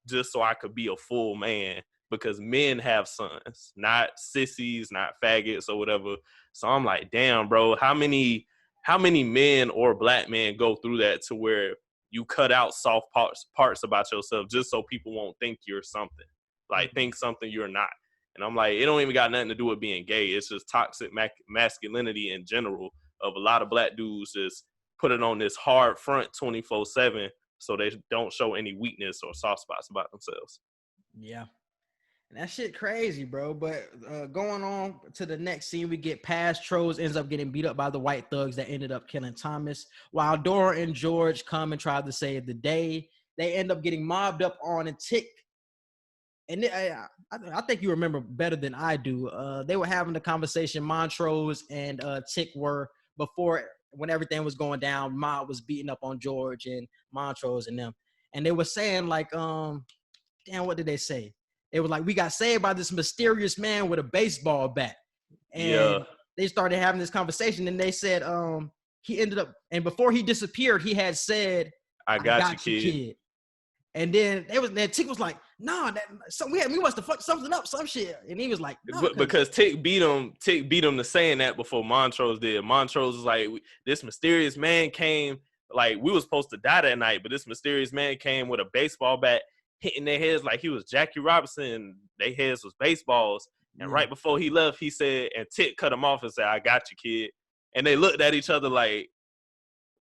just so I could be a full man, because men have sons, not sissies, not faggots or whatever. So I'm like, damn, bro, how many men or black men go through that to where you cut out soft parts about yourself just so people won't think you're something, like think something you're not. And I'm like, it don't even got nothing to do with being gay. It's just toxic masculinity in general of a lot of black dudes just put it on this hard front 24/7 so they don't show any weakness or soft spots about themselves. Yeah. And that shit crazy, bro. But going on to the next scene, we get Pastro's ends up getting beat up by the white thugs that ended up killing Thomas. While Dora and George come and try to save the day, they end up getting mobbed up on and Tick. And I think you remember better than I do. They were having the conversation, Montrose and Tick were, before, when everything was going down, Mob was beating up on George and Montrose and them. And they were saying like, damn, what did they say? It was like, we got saved by this mysterious man with a baseball bat. And they started having this conversation and they said, he ended up, and before he disappeared, he had said, I got you, kid. And then Tick was like, nah, we must have fucked something up, some shit. And he was like, no, because Tick beat him to saying that before Montrose did. Montrose was like, this mysterious man came, like, we were supposed to die that night, but this mysterious man came with a baseball bat hitting their heads like he was Jackie Robinson. Their heads was baseballs. And right before he left, he said, and Tick cut him off and said, "I got you, kid." And they looked at each other like,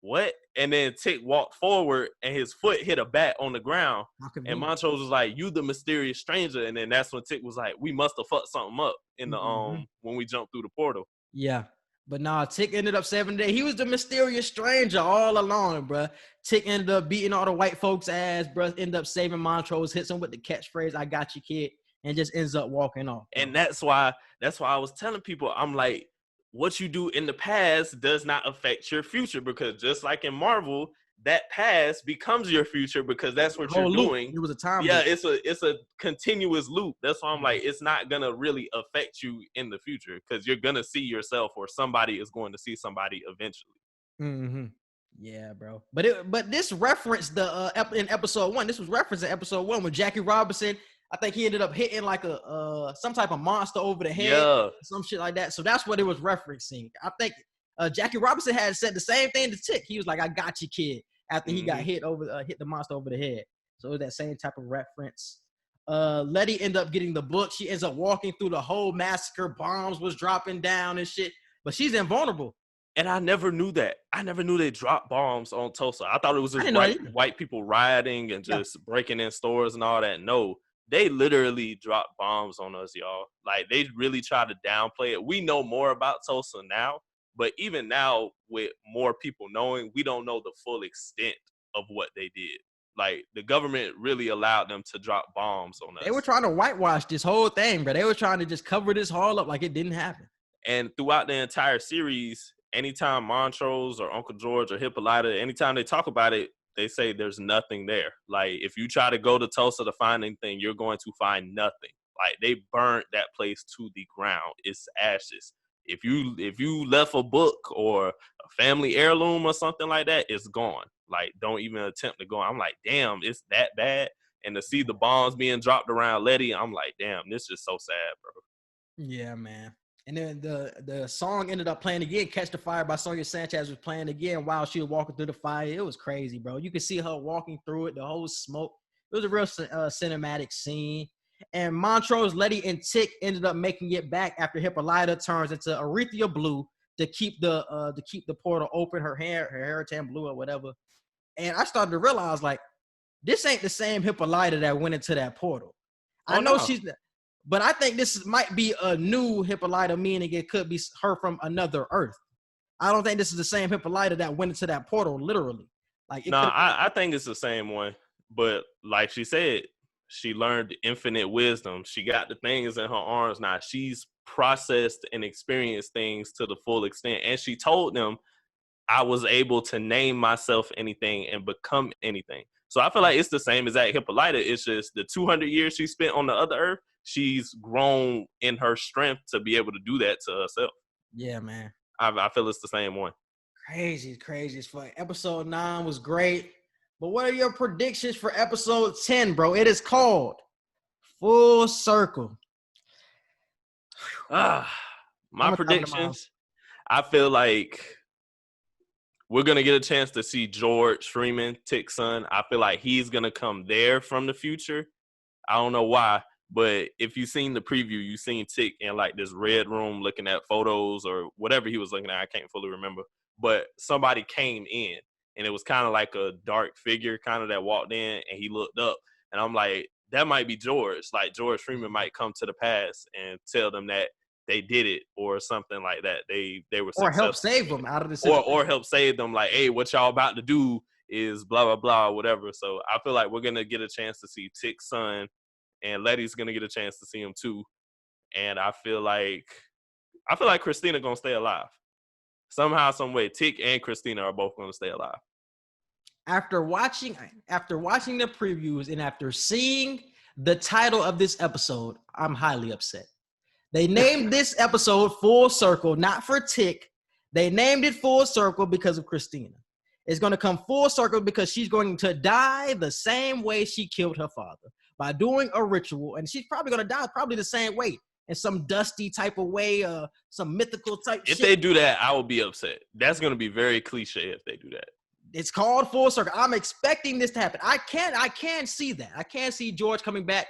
what? And then Tick walked forward and his foot hit a bat on the ground. And Montrose was like, "You the mysterious stranger." And then that's when Tick was like, "We must have fucked something up in the when we jumped through the portal." Yeah. But nah, Tick ended up saving the day. He was the mysterious stranger all along, bro. Tick ended up beating all the white folks' ass, bro. Ended up saving Montrose, hits him with the catchphrase, "I got you, kid," and just ends up walking off. Bro. And that's why I was telling people, I'm like, what you do in the past does not affect your future, because just like in Marvel, that past becomes your future because that's what you're doing. It was a time. Yeah, loop. It's a continuous loop. That's why I'm like, it's not gonna really affect you in the future because you're gonna see yourself, or somebody is going to see somebody eventually. Mm-hmm. Yeah, bro. But this referenced the in episode 1. This was referenced in episode 1 when Jackie Robinson, I think he ended up hitting like a some type of monster over the head, some shit like that. So that's what it was referencing. I think Jackie Robinson had said the same thing to Tick. He was like, "I got you, kid," after he got hit the monster over the head. So it was that same type of reference. Letty ended up getting the book. She ends up walking through the whole massacre. Bombs was dropping down and shit, but she's invulnerable. And I never knew that. I never knew they dropped bombs on Tulsa. I thought it was just white people rioting and just breaking in stores and all that. No, they literally dropped bombs on us, y'all. Like, they really tried to downplay it. We know more about Tulsa now, but even now, with more people knowing, we don't know the full extent of what they did. Like, the government really allowed them to drop bombs on us. They were trying to whitewash this whole thing, bro. They were trying to just cover this all up like it didn't happen. And throughout the entire series, anytime Montrose or Uncle George or Hippolyta, anytime they talk about it, they say there's nothing there. Like, if you try to go to Tulsa to find anything, you're going to find nothing. Like, they burnt that place to the ground. It's ashes. If you left a book or a family heirloom or something like that, it's gone. Like, don't even attempt to go. I'm like, damn, it's that bad. And to see the bombs being dropped around Letty, I'm like, damn, this is so sad, bro. Yeah, man. And then the song ended up playing again. "Catch the Fire" by Sonia Sanchez was playing again while she was walking through the fire. It was crazy, bro. You could see her walking through it, the whole smoke. It was a real cinematic scene. And Montrose, Letty, and Tick ended up making it back after Hippolyta turns into Aretha Blue to keep the portal open. Her hair turned blue or whatever. And I started to realize, like, this ain't the same Hippolyta that went into that portal. I know she's. But I think this might be a new Hippolyta, meaning it could be her from another Earth. I don't think this is the same Hippolyta that went into that portal, literally. Like, I think it's the same one. But like she said, she learned infinite wisdom. She got the things in her arms now. She's processed and experienced things to the full extent. And she told them, "I was able to name myself anything and become anything." So I feel like it's the same as that Hippolyta. It's just the 200 years she spent on the other Earth, she's grown in her strength to be able to do that to herself. Yeah, man. I feel it's the same one. Crazy as fuck. Episode 9 was great. But what are your predictions for episode 10, bro? It is called Full Circle. My predictions, I feel like we're going to get a chance to see George Freeman, Tick's son. I feel like he's going to come there from the future. I don't know why, but if you've seen the preview, you've seen Tick in like this red room looking at photos or whatever he was looking at. I can't fully remember. But somebody came in, and it was kind of like a dark figure kind of that walked in, and he looked up. And I'm like, that might be George. Like, George Freeman might come to the past and tell them that they did it or something like that. They were successful. Or help save them out of the situation. Or help save them, like, hey, what y'all about to do is blah, blah, blah, whatever. So I feel like we're going to get a chance to see Tick's son, and Letty's going to get a chance to see him too. And I feel like Christina going to stay alive. Somehow, some way, Tick and Christina are both going to stay alive. After watching the previews and after seeing the title of this episode, I'm highly upset. They named this episode Full Circle, not for Tick. They named it Full Circle because of Christina. It's going to come full circle because she's going to die the same way she killed her father, by doing a ritual. And she's probably going to die probably the same way, in some dusty type of way, some mythical type shit. If they do that, I will be upset. That's going to be very cliche if they do that. it's called full circle. I'm expecting this to happen. I can't see that. I can't see George coming back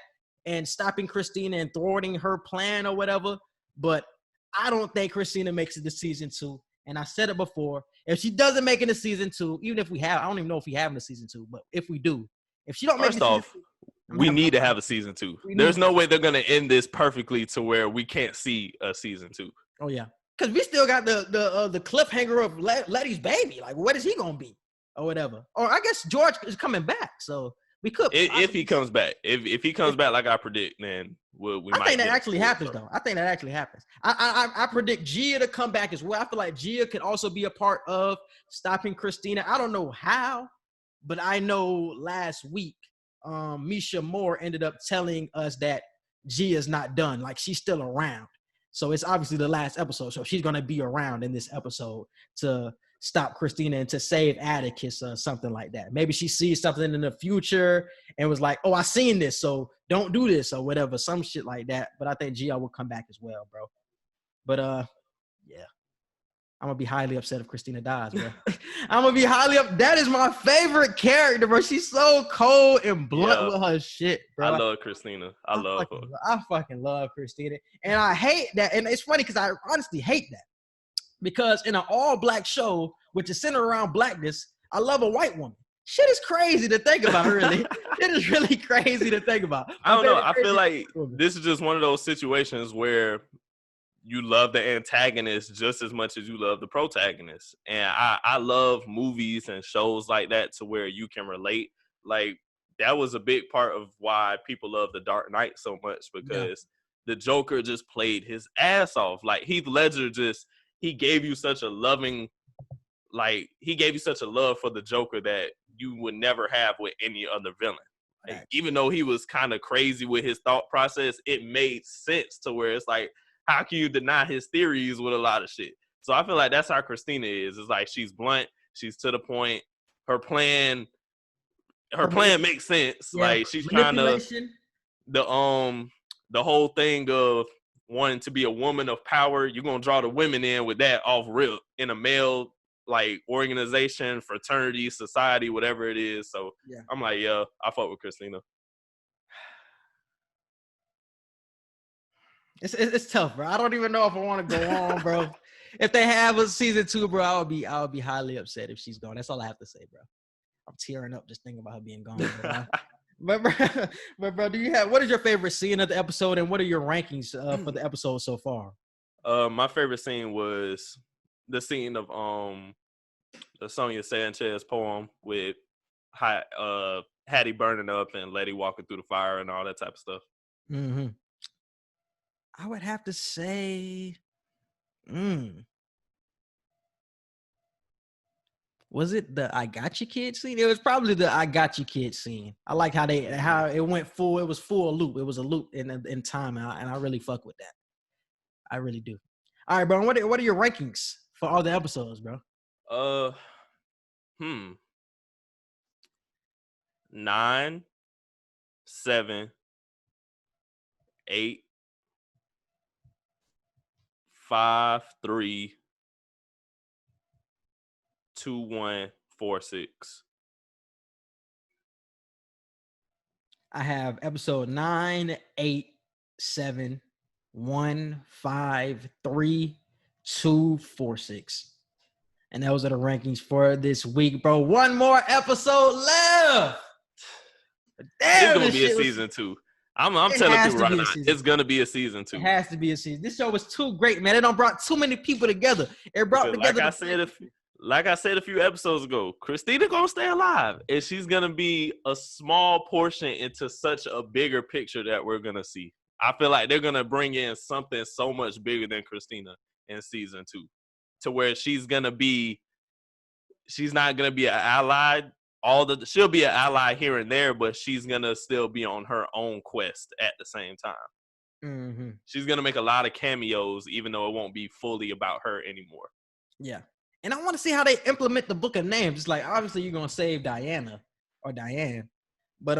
and stopping Christina and thwarting her plan or whatever. But I don't think Christina makes it to season 2. And I said it before. If she doesn't make it to season 2, even if we have, I don't even know if we have in a season 2, but if we do, if she don't make it to season 2, we need to have a season 2. There's no way they're gonna end this perfectly to where we can't see a season 2. Oh yeah, because we still got the cliffhanger of Letty's baby. Like, what is he gonna be or whatever? Or I guess George is coming back, so we could if he comes back. If he comes back like I predict, then we might. I think that actually happens though. I think that actually happens. I predict Gia to come back as well. I feel like Gia could also be a part of stopping Christina. I don't know how, but I know last week Misha Moore ended up telling us that Gia's not done. Like, she's still around. So it's obviously the last episode. So she's going to be around in this episode to stop Christina and to save Atticus or something like that. Maybe she sees something in the future and was like, oh, I seen this, so don't do this or whatever, some shit like that. But I think Gia will come back as well, bro. But yeah. I'm going to be highly upset if Christina dies, bro. I'm going to be highly up. That is my favorite character, bro. She's so cold and blunt with her shit, bro. I love Christina. I love her. I fucking love Christina. And I hate that. And it's funny because I honestly hate that. Because in an all-black show, which is centered around blackness, I love a white woman. Shit is crazy to think about, really. It is really crazy to think about. I don't know. I feel like this is just one of those situations where you love the antagonist just as much as you love the protagonist. And I love movies and shows like that to where you can relate. Like, that was a big part of why people love The Dark Knight so much, because the Joker just played his ass off. Like, Heath Ledger he gave you such a loving, like, he gave you such a love for the Joker that you would never have with any other villain. Like, even though he was kind of crazy with his thought process, it made sense to where it's like, how can you deny his theories with a lot of shit? So I feel like that's how Christina is. It's like, she's blunt, she's to the point. Her plan makes sense. Yeah. Like, she's trying to the whole thing of wanting to be a woman of power. You're gonna draw the women in with that off rip in a male like organization, fraternity, society, whatever it is. So yeah. I'm like, yeah, I fuck with Christina. It's tough, bro. I don't even know if I want to go on, bro. If they have a season 2, bro, I would be highly upset if she's gone. That's all I have to say, bro. I'm tearing up just thinking about her being gone. But bro, what is your favorite scene of the episode, and what are your rankings for the episode so far? My favorite scene was the scene of the Sonia Sanchez poem with Hattie burning up and Letty walking through the fire and all that type of stuff. Mm-hmm. I would have to say, was it the I Got You Kid scene? It was probably the I Got You Kid scene. I like how it went full. It was full loop. It was a loop in time, and I really fuck with that. I really do. All right, bro. What are your rankings for all the episodes, bro? 9, 7, 8, 5, 3, 2, 1, 4, 6. I have episode 9, 8, 7, 1, 5, 3, 2, 4, 6. And those are the rankings for this week, bro. One more episode left. Damn, it's gonna be a season 2. I'm telling people right now, it's gonna be a season 2. It has to be a season. This show was too great, man. It done brought too many people together. It brought together. Like I said a few episodes ago, Christina gonna stay alive, and she's gonna be a small portion into such a bigger picture that we're gonna see. I feel like they're gonna bring in something so much bigger than Christina in season 2, to where she's not gonna be an ally. She'll be an ally here and there, but she's gonna still be on her own quest at the same time. Mm-hmm. She's gonna make a lot of cameos, even though it won't be fully about her anymore. Yeah, and I want to see how they implement the Book of Names. It's like, obviously you're gonna save Diana or Diane, but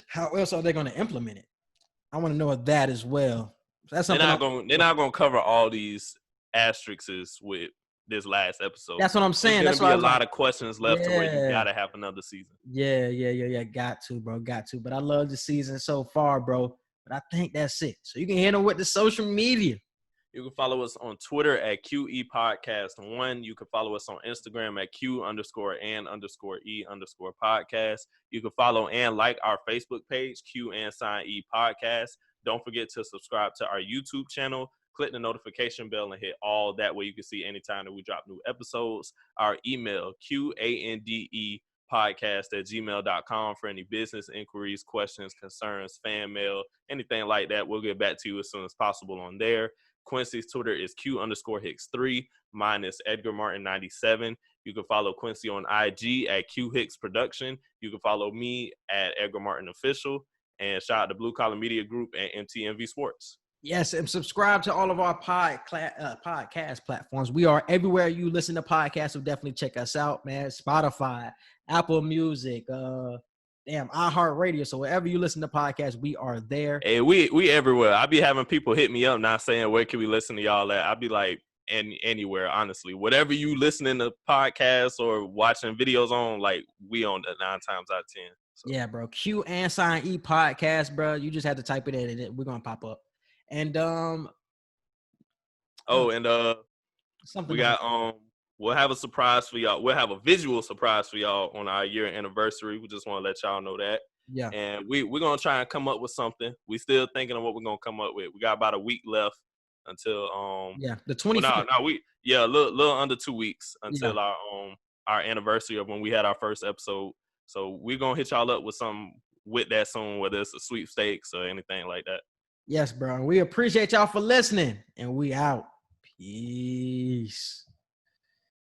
how else are they gonna implement it? I want to know that as well. That's something they're not gonna cover all these asterisks with this last episode. That's what I'm saying. There's That's gonna why be a lot of questions left to where you Yeah. gotta have another season. Yeah. Got to, bro. Got to. But I love the season so far, bro. But I think that's it. So you can hit them with the social media. You can follow us on Twitter at QE Podcast 1. You can follow us on Instagram at Q_and_E_podcast. You can follow and like our Facebook page, Q&E Podcast. Don't forget to subscribe to our YouTube channel. Click the notification bell and hit all. That way you can see anytime that we drop new episodes. Our email, QANDEpodcast@gmail.com for any business inquiries, questions, concerns, fan mail, anything like that. We'll get back to you as soon as possible on there. Quincy's Twitter is Q_Hicks3. Mine is Edgar Martin 97. You can follow Quincy on IG at Q Hicks Production. You can follow me at Edgar Martin Official. And shout out to Blue Collar Media Group and MTMV Sports. Yes, and subscribe to all of our podcast platforms. We are everywhere you listen to podcasts, so definitely check us out, man. Spotify, Apple Music, iHeartRadio. So wherever you listen to podcasts, we are there. Hey, we everywhere. I be having people hit me up now saying, where can we listen to y'all at? I'll be like, anywhere, honestly. Whatever you listening to podcasts or watching videos on, like, we on that 9 times out of 10. So. Yeah, bro. Q&E Podcast, bro. You just have to type it in and we're going to pop up. And we got we'll have a surprise for y'all. We'll have a visual surprise for y'all on our year anniversary. We just want to let y'all know that. Yeah. And we're gonna try and come up with something. We still thinking of what we're gonna come up with. We got about a week left until the 25th. A little under 2 weeks until our anniversary of when we had our first episode. So we're gonna hit y'all up with something with that soon, whether it's a sweepstakes or anything like that. Yes, bro. We appreciate y'all for listening, and we out. Peace.